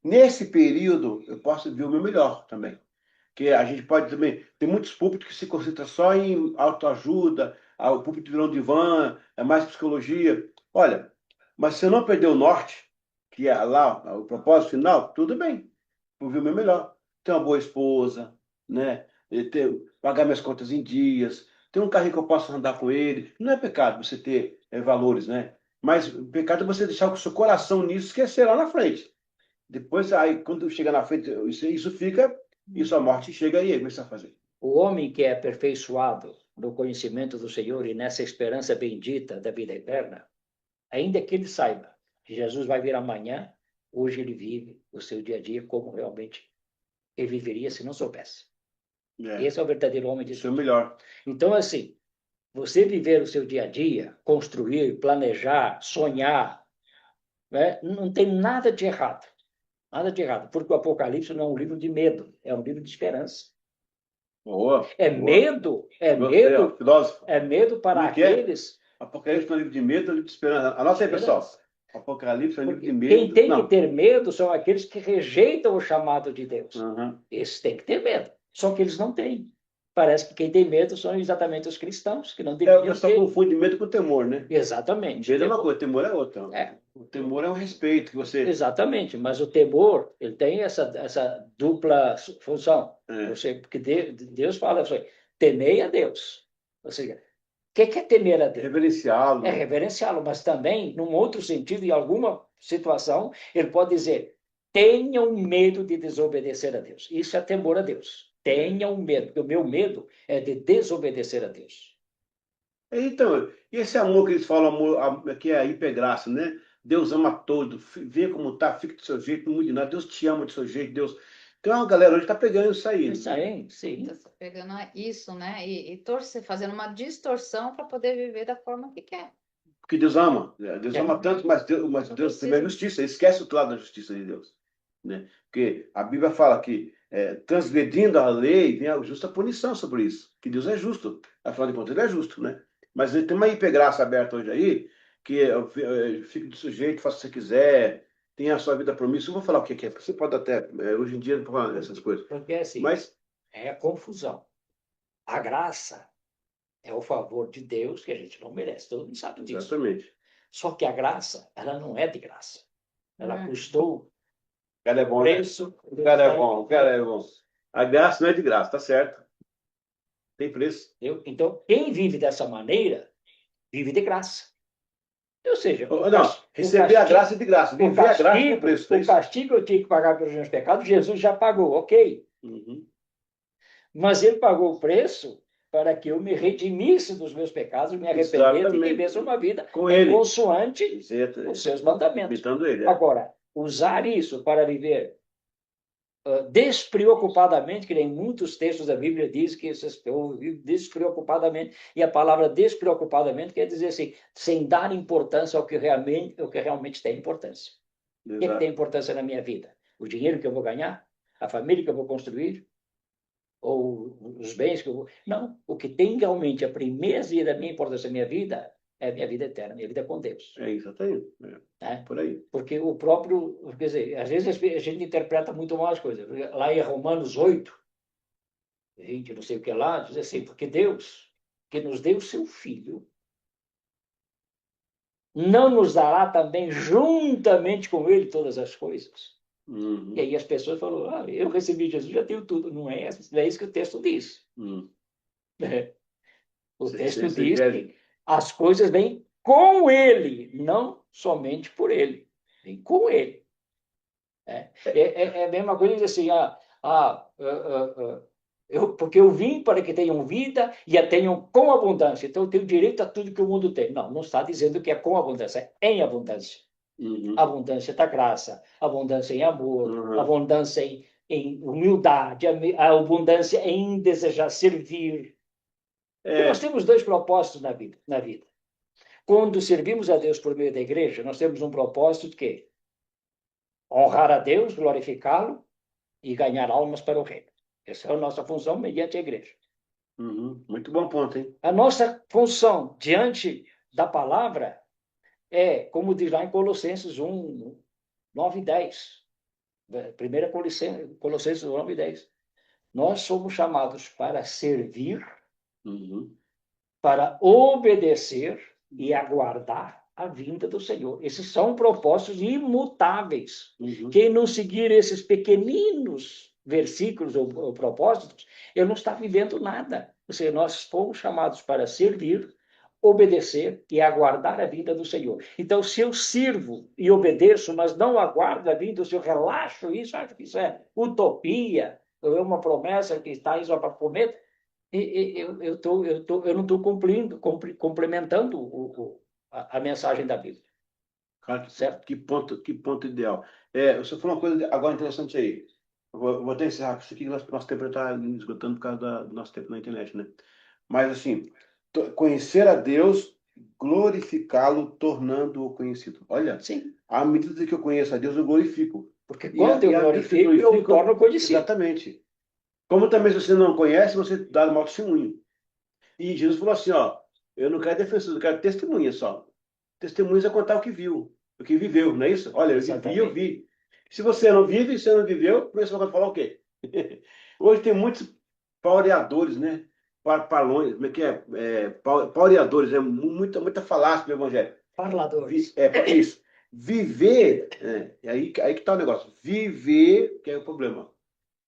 Nesse período, eu posso ver o meu melhor também. Que a gente pode também. Tem muitos púlpitos que se concentram só em autoajuda, o púlpito virou divã, é mais psicologia. Olha, mas se eu não perder o norte, que é lá o propósito final, tudo bem. Vou ver o meu melhor. Ter uma boa esposa, né? Pagar minhas contas em dias, ter um carrinho que eu possa andar com ele. Não é pecado você ter valores, né? Mas o pecado é você deixar o seu coração nisso e esquecer lá na frente. Depois, aí, quando chega na frente, isso fica, isso a morte chega e aí, começa a fazer. O homem que é aperfeiçoado no conhecimento do Senhor e nessa esperança bendita da vida eterna, ainda que ele saiba que Jesus vai vir amanhã, hoje ele vive o seu dia a dia como realmente ele viveria se não soubesse. Esse é o verdadeiro homem de Deus. Isso é o melhor. Então, assim, você viver o seu dia a dia, construir, planejar, sonhar, né? Não tem nada de errado. Nada de errado, porque o Apocalipse não é um livro de medo, é um livro de esperança. Boa. Medo, Gostei, filósofo. é medo para aqueles... Apocalipse é um livro de medo, é um livro de esperança. Anota aí, pessoal. Apocalipse é um livro de medo. Quem tem que ter medo são aqueles que rejeitam o chamado de Deus. Esses têm que ter medo. Só que eles não têm. Parece que quem tem medo são exatamente os cristãos, que não deveriam ter. O pessoal confunde medo com temor, né? Exatamente. Medo é uma coisa, temor é outra. O temor é um respeito que você... Exatamente, mas o temor, ele tem essa dupla função. Porque Deus fala assim, temei a Deus. Ou seja, o que é temer a Deus? Reverenciá-lo. É reverenciá-lo, mas também, num outro sentido, em alguma situação, ele pode dizer, tenham medo de desobedecer a Deus. Isso é temor a Deus. Tenham medo, porque o meu medo é de desobedecer a Deus. Então, e esse amor que eles falam, amor, que é a hipergraça, né? Deus ama todo, vê como tá, fica do seu jeito, não mude nada. Deus te ama do seu jeito, Deus... Então, a galera hoje está pegando isso aí. Isso aí, sim. Tá pegando isso, né? E torcer, fazendo uma distorção para poder viver da forma que quer. Porque Deus ama. Deus ama tanto, mas Deus também é justiça. Ele esquece o lado da justiça de Deus. Né? Porque a Bíblia fala que, transgredindo a lei, vem a justa punição sobre isso. Que Deus é justo. Afinal de contas, ele é justo, né? Mas ele tem uma hipergraça aberta hoje aí, que fica do sujeito, faça o que você quiser, tenha a sua vida promissa. Eu vou falar o que é. Você pode até, hoje em dia, não falar essas coisas. Porque assim, mas é a confusão. A graça é o favor de Deus que a gente não merece. Todo mundo sabe disso. Exatamente. Só que a graça, ela não é de graça. Ela custou o cara é bom, preço. Né? O cara é bom, o cara é bom. A graça não é de graça, tá certo. Tem preço. Então, quem vive dessa maneira, vive de graça. Ou seja, receber a graça é de graça. Viver a graça é preço. O castigo que eu tinha que pagar pelos meus pecados, Jesus já pagou, ok. Mas ele pagou o preço para que eu me redimisse dos meus pecados, me arrependesse e vivesse uma vida consoante os seus mandamentos. Ele, Agora, usar isso para viver despreocupadamente, que nem muitos textos da Bíblia diz que eu vivo despreocupadamente, e a palavra despreocupadamente quer dizer assim, sem dar importância ao que realmente tem importância. O que tem importância na minha vida? O dinheiro que eu vou ganhar? A família que eu vou construir? ou os bens que eu vou... Não, o que tem realmente a primazia da minha importância na minha vida é a minha vida eterna, a minha vida com Deus. É isso, tá aí. Né? Por aí. Porque o próprio, quer dizer, às vezes a gente interpreta muito mal as coisas. Lá em Romanos 8, 20, não sei o que lá, diz assim, porque Deus, que nos deu o seu Filho, não nos dará também juntamente com ele todas as coisas? Uhum. E aí as pessoas falam, eu recebi Jesus, já tenho tudo. Não é isso que o texto diz. O texto diz que as coisas vêm com ele, não somente por ele. Vem com ele. É a mesma coisa dizer assim, porque eu vim para que tenham vida e a tenham com abundância. Então eu tenho direito a tudo que o mundo tem. Não, não está dizendo que é com abundância, é em abundância. Uhum. Abundância da graça, abundância em amor, Uhum. abundância em humildade, a abundância em desejar servir. Porque nós temos dois propósitos na vida. Quando servimos a Deus por meio da igreja, nós temos um propósito de quê? Honrar a Deus, glorificá-lo e ganhar almas para o reino. Essa é a nossa função mediante a igreja. Uhum. Muito bom ponto, hein? A nossa função diante da palavra é, como diz lá em Colossenses 1, 9 e 10. Primeira Colossenses 1, 9 e 10. Nós somos chamados para servir, para obedecer e aguardar a vinda do Senhor. Esses são propósitos imutáveis. Quem não seguir esses pequeninos versículos ou propósitos, ele não está vivendo nada. Ou seja, nós fomos chamados para servir, obedecer e aguardar a vinda do Senhor. Então, se eu sirvo e obedeço, mas não aguardo a vinda do Senhor, relaxo isso, acho que isso é utopia, ou é uma promessa que está aí só para comer, eu não estou complementando a mensagem da Bíblia. Cara, Certo? que ponto ideal. Você falou uma coisa agora interessante aí. Eu vou até encerrar com isso aqui, que nosso tempo já está esgotando por causa do nosso tempo na internet, né? Mas, assim, conhecer a Deus, glorificá-lo, tornando-o conhecido. Olha, Sim. à medida que eu conheço a Deus, eu glorifico. Porque quando eu glorifico, eu me torno conhecido. Exatamente. Como também, se você não conhece, você dá um mau testemunho. E Jesus falou assim, ó, eu não quero defensores, eu quero testemunha só. Testemunhas é contar o que viu, o que viveu, não é isso? Olha, eu vi. Se você não vive, se você não viveu, por isso você vai falar o quê? Hoje tem muitos paureadores, né? Palões, como é que é? Paureadores, muita falácia do evangelho. Parladores. Isso. Viver, aí que está o negócio. Viver, que é o problema.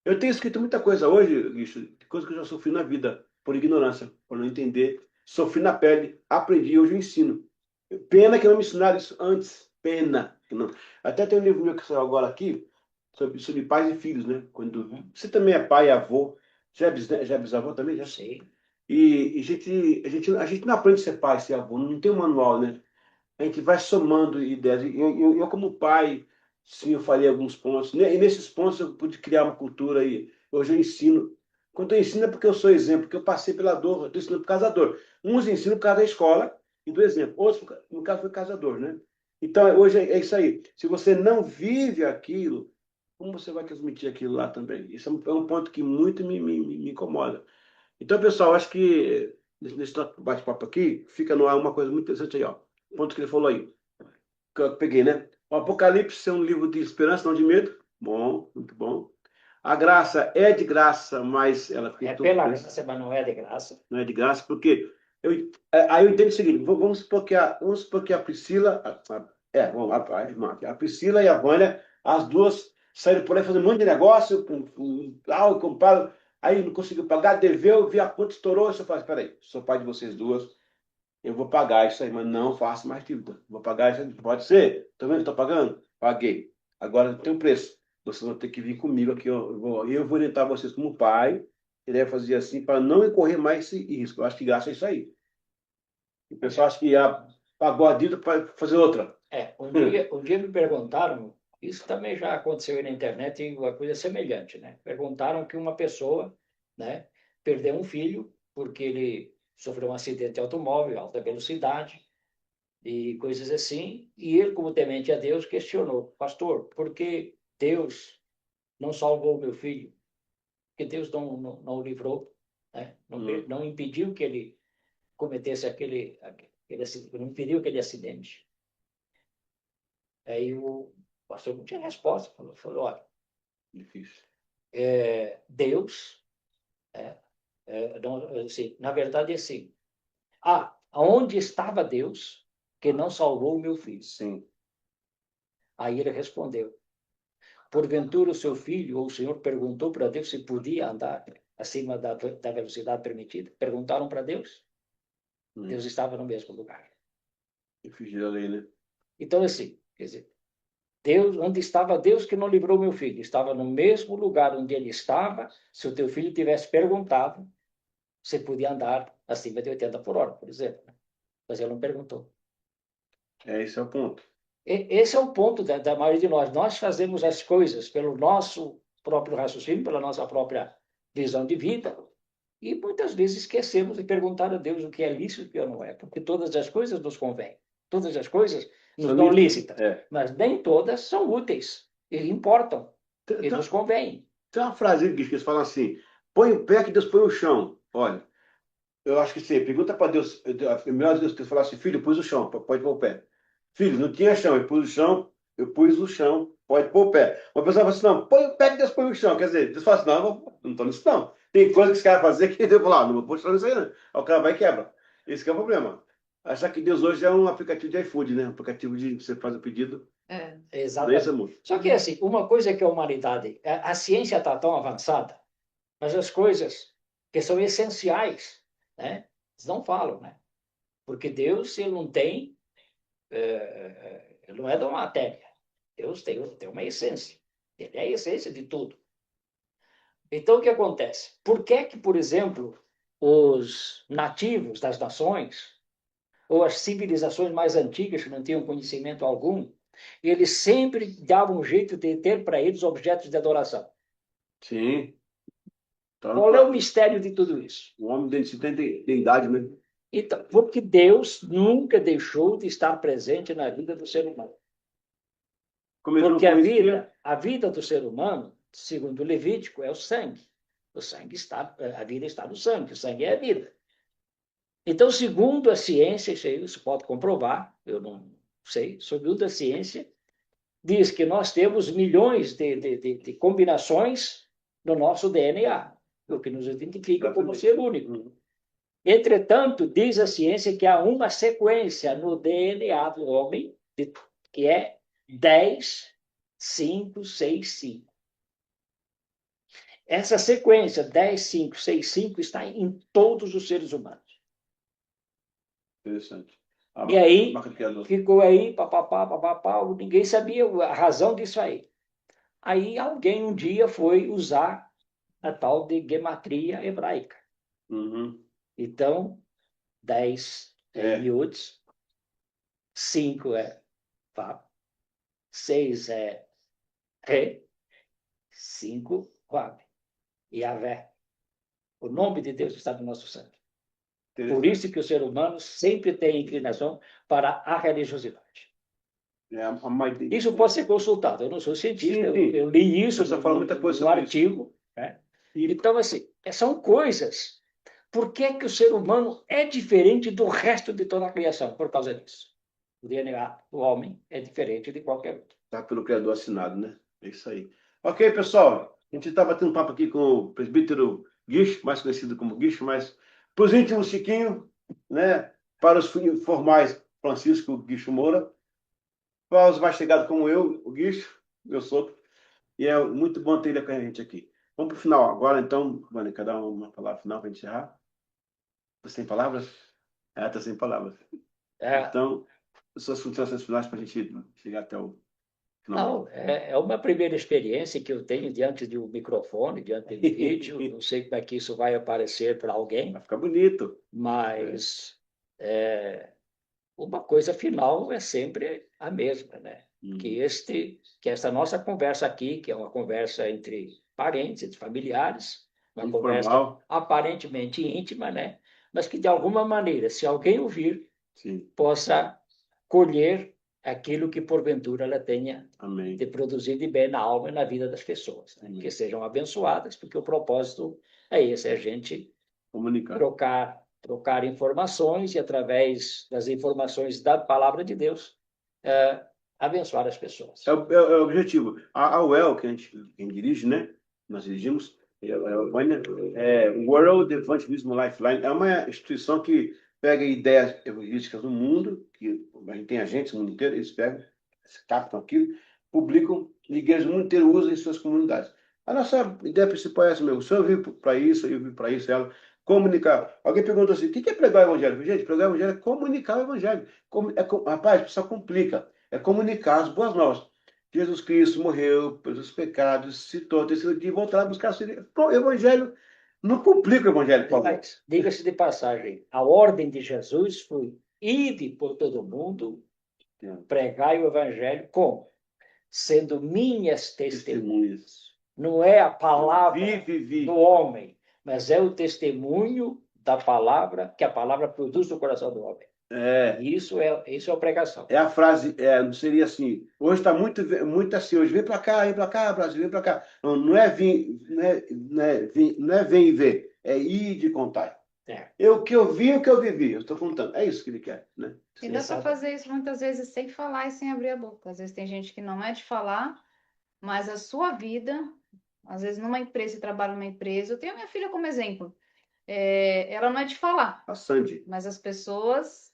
Eu tenho escrito muita coisa hoje, bicho, coisa que eu já sofri na vida, por ignorância, por não entender. Sofri na pele, aprendi, hoje eu ensino. Pena que não me ensinaram isso antes. Pena. Que não. Até tem um livro meu que saiu agora aqui, sobre pais e filhos, né? Quando você também é pai e avô, já é bisavô também? Já sei. E a gente não aprende a ser pai, ser avô, não tem um manual, né? A gente vai somando ideias. Eu como pai, sim, eu falei alguns pontos. E nesses pontos eu pude criar uma cultura e hoje eu ensino. Quando eu ensino é porque eu sou exemplo, porque eu passei pela dor, eu estou ensinando por causa da dor. Uns ensinam por causa da escola e do exemplo. Outros, no caso, foi por causa da dor, né? Então, hoje é isso aí. Se você não vive aquilo, como você vai transmitir aquilo lá também? Isso é um ponto que muito me incomoda. Então, pessoal, acho que nesse bate-papo aqui, fica no ar uma coisa muito interessante aí, ó. O ponto que ele falou aí, que eu peguei, né? O Apocalipse é um livro de esperança, não de medo. Bom, muito bom. A graça é de graça, mas ela fica É pela graça, mas não é de graça. não é de graça, porque aí eu entendo o seguinte, vamos supor que a Priscila, a Priscila e a Vânia, as duas saíram por aí fazendo um monte de negócio, compraram, aí não conseguiu pagar, deveu, vi a conta, estourou, eu falei, espera aí, sou pai de vocês duas, eu vou pagar isso aí, mas não faço mais dívida. Vou pagar isso aí. Pode ser? Tá vendo? Estou pagando? Paguei. Agora tem um preço. Vocês vão ter que vir comigo aqui. Eu vou orientar vocês como pai. Ele deve fazer assim para não incorrer mais esse risco. Eu acho que gasta isso aí. O pessoal acha que pagou a dívida para fazer outra. Um dia me perguntaram, isso também já aconteceu aí na internet, uma coisa semelhante, né? Perguntaram que uma pessoa, né, perdeu um filho porque ele sofreu um acidente de automóvel, alta velocidade e coisas assim, e ele, como temente a Deus, questionou, pastor, por que Deus não salvou o meu filho? que Deus não o livrou, né? Não impediu que ele cometesse aquele não impediu aquele acidente. Aí o pastor não tinha resposta, falou olha, Difícil. Deus, não, assim, na verdade, assim, aonde estava Deus que não salvou o meu filho? Sim. Aí ele respondeu, porventura o seu filho ou o Senhor perguntou para Deus se podia andar acima da velocidade permitida? Perguntaram para Deus? Deus estava no mesmo lugar. Difícil da lei, né? Então, assim, quer dizer, Deus, onde estava Deus que não livrou meu filho? Estava no mesmo lugar onde ele estava, se o teu filho tivesse perguntado se podia andar acima de 80 por hora, por exemplo. Mas ele não perguntou. Esse é o ponto. Esse é o ponto da maioria de nós. Nós fazemos as coisas pelo nosso próprio raciocínio, pela nossa própria visão de vida, e muitas vezes esquecemos de perguntar a Deus o que é lícito e o que não é, porque todas as coisas nos convêm. Todas as coisas nos São dão lícitas. lícitas, mas nem todas são úteis e importam e nos convêm. Tem uma frase que eles falam assim: põe o pé que Deus põe o chão. Olha, eu acho que sim. Pergunta para Deus. Melhor Deus que falar assim: filho, eu pus o chão, pode pôr o pé. Filho, não tinha chão, eu pus o chão, pode pôr o pé. Uma pessoa fala assim: não, põe o pé que Deus põe o chão. Quer dizer, Deus fala assim: não estou nisso não. Tem coisa que esse cara fazer que Deus fala: não vou pôr nisso aí não. Aí o cara vai e quebra. Esse que é o problema. Achar que Deus hoje é um aplicativo de iFood, né? Um aplicativo de você faz o pedido. Exatamente. Amor. Só que, assim, uma coisa é que a humanidade, a ciência está tão avançada, mas as coisas que são essenciais, né, eles não falam, né? Porque Deus, ele não tem, ele não é da matéria. Deus tem uma essência. Ele é a essência de tudo. Então, o que acontece? Por que, por exemplo, os nativos das nações, ou as civilizações mais antigas que não tinham conhecimento algum, eles sempre davam um jeito de ter para eles objetos de adoração? Sim. Então, Qual é o mistério de tudo isso? o homem dele tem idade, né? Então, porque Deus nunca deixou de estar presente na vida do ser humano. Porque a vida do ser humano, segundo o Levítico, é o sangue. A vida está no sangue, o sangue é a vida. Então, segundo a ciência, isso aí você pode comprovar, eu não sei, segundo a ciência, diz que nós temos milhões de combinações no nosso DNA, o que nos identifica como ser único. Entretanto, diz a ciência que há uma sequência no DNA do homem, que é 10, 5, 6, 5. Essa sequência 10, 5, 6, 5 está em todos os seres humanos. Interessante. E aí, ficou aí, papapá, ninguém sabia a razão disso aí. Aí alguém um dia foi usar a tal de gematria hebraica. Então, 10 é miúdos, 5 é Vav, 6 é Re, 5 Vav. Yahvé. O nome de Deus está no nosso sangue. Por isso que o ser humano sempre tem inclinação para a religiosidade. Isso pode ser consultado. Eu não sou cientista, eu li isso no artigo. Né? Então, assim, são coisas. Por que o ser humano é diferente do resto de toda a criação? Por causa disso. O DNA do homem é diferente de qualquer outro. Está pelo Criador assinado, né? É isso aí. Ok, pessoal. A gente está batendo papo aqui com o presbítero Guicho, mais conhecido como Guicho, mas para os íntimos Chiquinho, né? Para os formais, Francisco Guicho Moura. Para os mais chegados como eu, o Guicho, eu sou. E é muito bom ter ele com a gente aqui. Vamos para o final agora, então. Mano, cada uma palavra final para encerrar. Você tem palavras? Está sem palavras. Então, suas considerações finais para a gente chegar até o final. Não, é uma primeira experiência que eu tenho diante de um microfone, diante de vídeo. Não sei como é que isso vai aparecer para alguém. Vai ficar bonito. Mas uma coisa final é sempre a mesma, né? Que esta nossa conversa aqui, que é uma conversa entre parentes, entre familiares, uma conversa aparentemente íntima, né? Mas que de alguma maneira, se alguém ouvir, possa colher aquilo que porventura ela tenha Amém. de produzir de bem na alma e na vida das pessoas, né? Amém. Que sejam abençoadas, porque o propósito é esse, é a gente Comunicar. trocar informações e, através das informações da palavra de Deus, abençoar as pessoas. É o objetivo. A UEL, que a gente dirige, né? Nós dirigimos, World Evangelism Lifeline, é uma instituição que pega ideias evangelísticas do mundo, que a gente tem agentes no mundo inteiro, eles pegam, captam aquilo, publicam, e igrejas do mundo inteiro usam em suas comunidades. A nossa ideia principal é essa mesmo. O senhor viu para isso, eu vi para isso, ela comunicar. Alguém perguntou assim, o que é pregar o evangelho? Gente, pregar o evangelho é comunicar o evangelho. Rapaz, a pessoa complica. É comunicar as boas novas. Jesus Cristo morreu pelos pecados, citou, terceiro dia, voltar a buscar o evangelho. Não complica o evangelho, Paulo. Mas, diga-se de passagem, a ordem de Jesus foi: ide por todo mundo, pregai o evangelho como? Sendo minhas testemunhas. Não é a palavra do homem, mas é o testemunho da palavra, que a palavra produz no coração do homem. Isso é a pregação. É a frase, não seria assim, hoje está muito assim, hoje vem para cá, Brasil, vem para cá. Não é vem e ver, é ir de contar. O que eu vi, o que eu vivi, eu estou contando. É isso que ele quer, né? E dá para fazer isso muitas vezes sem falar e sem abrir a boca. Às vezes tem gente que não é de falar, mas a sua vida, às vezes numa empresa, trabalha numa empresa, eu tenho a minha filha como exemplo. Ela não é de falar, a Sandy, mas as pessoas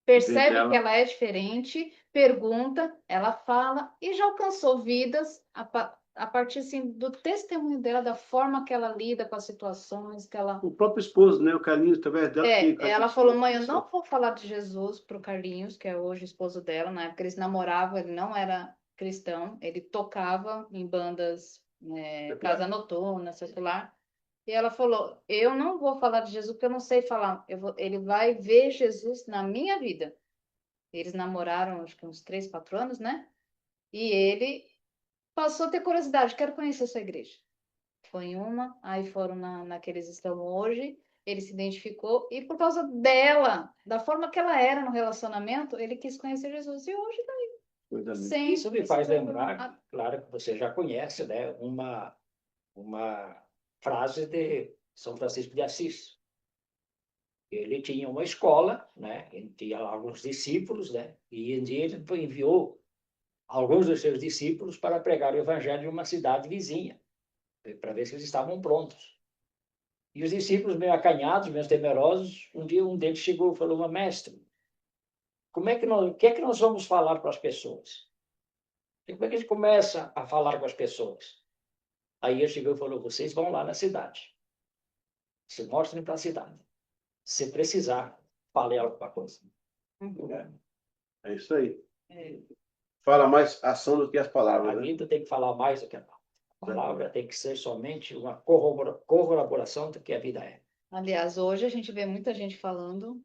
percebem que ela é diferente, pergunta, ela fala e já alcançou vidas a partir assim, do testemunho dela, da forma que ela lida com as situações que ela... O próprio esposo, né? O Carlinhos, através dela. Ela falou, mãe, eu não vou falar de Jesus para o Carlinhos, que é hoje o esposo dela. Na época eles namoravam, ele não era cristão, ele tocava em bandas, casa noturna, secular. E ela falou, eu não vou falar de Jesus porque eu não sei falar. Ele vai ver Jesus na minha vida. Eles namoraram, acho que uns 3, 4 anos, né? E ele passou a ter curiosidade, quero conhecer essa igreja. Foi em uma, aí foram na que eles estão hoje, ele se identificou, e por causa dela, da forma que ela era no relacionamento, ele quis conhecer Jesus. E hoje tá aí. Isso me faz lembrar, claro que você já conhece, né? Uma frase de São Francisco de Assis. Ele tinha uma escola, né? Ele tinha alguns discípulos, né? E um dia ele enviou alguns dos seus discípulos para pregar o evangelho em uma cidade vizinha, para ver se eles estavam prontos. E os discípulos, meio acanhados, meio temerosos, um dia um deles chegou e falou: mestre, o que é que nós vamos falar para as pessoas? Como é que a gente começa a falar com as pessoas? Aí ele chegou e falou: vocês vão lá na cidade. Se mostrem para a cidade. Se precisar, fale alguma coisa. É isso aí. Fala mais ação do que as palavras. A vida tem que falar mais do que a palavra. A palavra tem que ser somente uma corroboração do que a vida é. Aliás, hoje a gente vê muita gente falando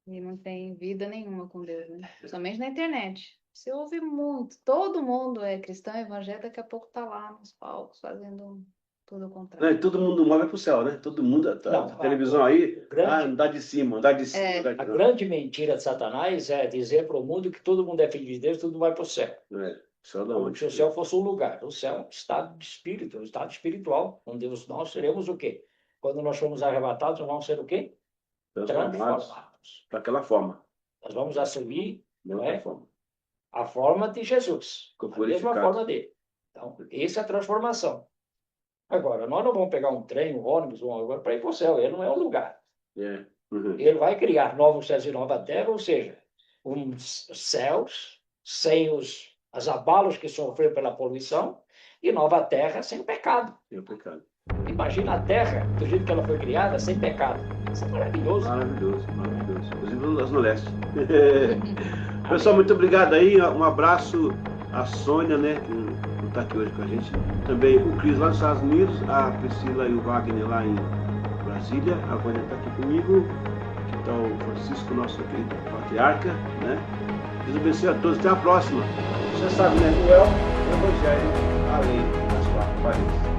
e não tem vida nenhuma com Deus, né? Somente na internet. Você ouve muito. Todo mundo é cristão, evangélico, daqui a pouco tá lá nos palcos fazendo tudo o contrário. Não, e todo mundo move para o céu, né? Todo mundo, a televisão aí, andar de cima, andar de cima. A grande mentira de Satanás é dizer para o mundo que todo mundo é filho de Deus, todo mundo vai para o céu. Como se o céu fosse um lugar. O céu é um estado de espírito, um estado espiritual, onde nós seremos o quê? Quando nós formos arrebatados, nós vamos ser o quê? Transformados. Daquela forma. Nós vamos assumir a forma de Jesus, a mesma forma dele. Então, essa é a transformação. Agora, nós não vamos pegar um trem, um ônibus, para ir para o céu. Ele não é um lugar. Ele vai criar novos céus e nova terra, ou seja, uns céus sem as abalos que sofreu pela poluição e nova terra sem o pecado. Sem o pecado. Imagina a terra, do jeito que ela foi criada, sem pecado. Isso é maravilhoso. Maravilhoso, maravilhoso. Inclusive nós no leste. Pessoal, muito obrigado aí. Um abraço à Sônia, né? Que está aqui hoje com a gente. Também o Cris lá nos Estados Unidos, a Priscila e o Wagner lá em Brasília. A Vânia está aqui comigo. Aqui está o Francisco, nosso querido patriarca, né? Deus abençoe a todos. Até a próxima. Você sabe, né? O Evangelho além das 4 paredes.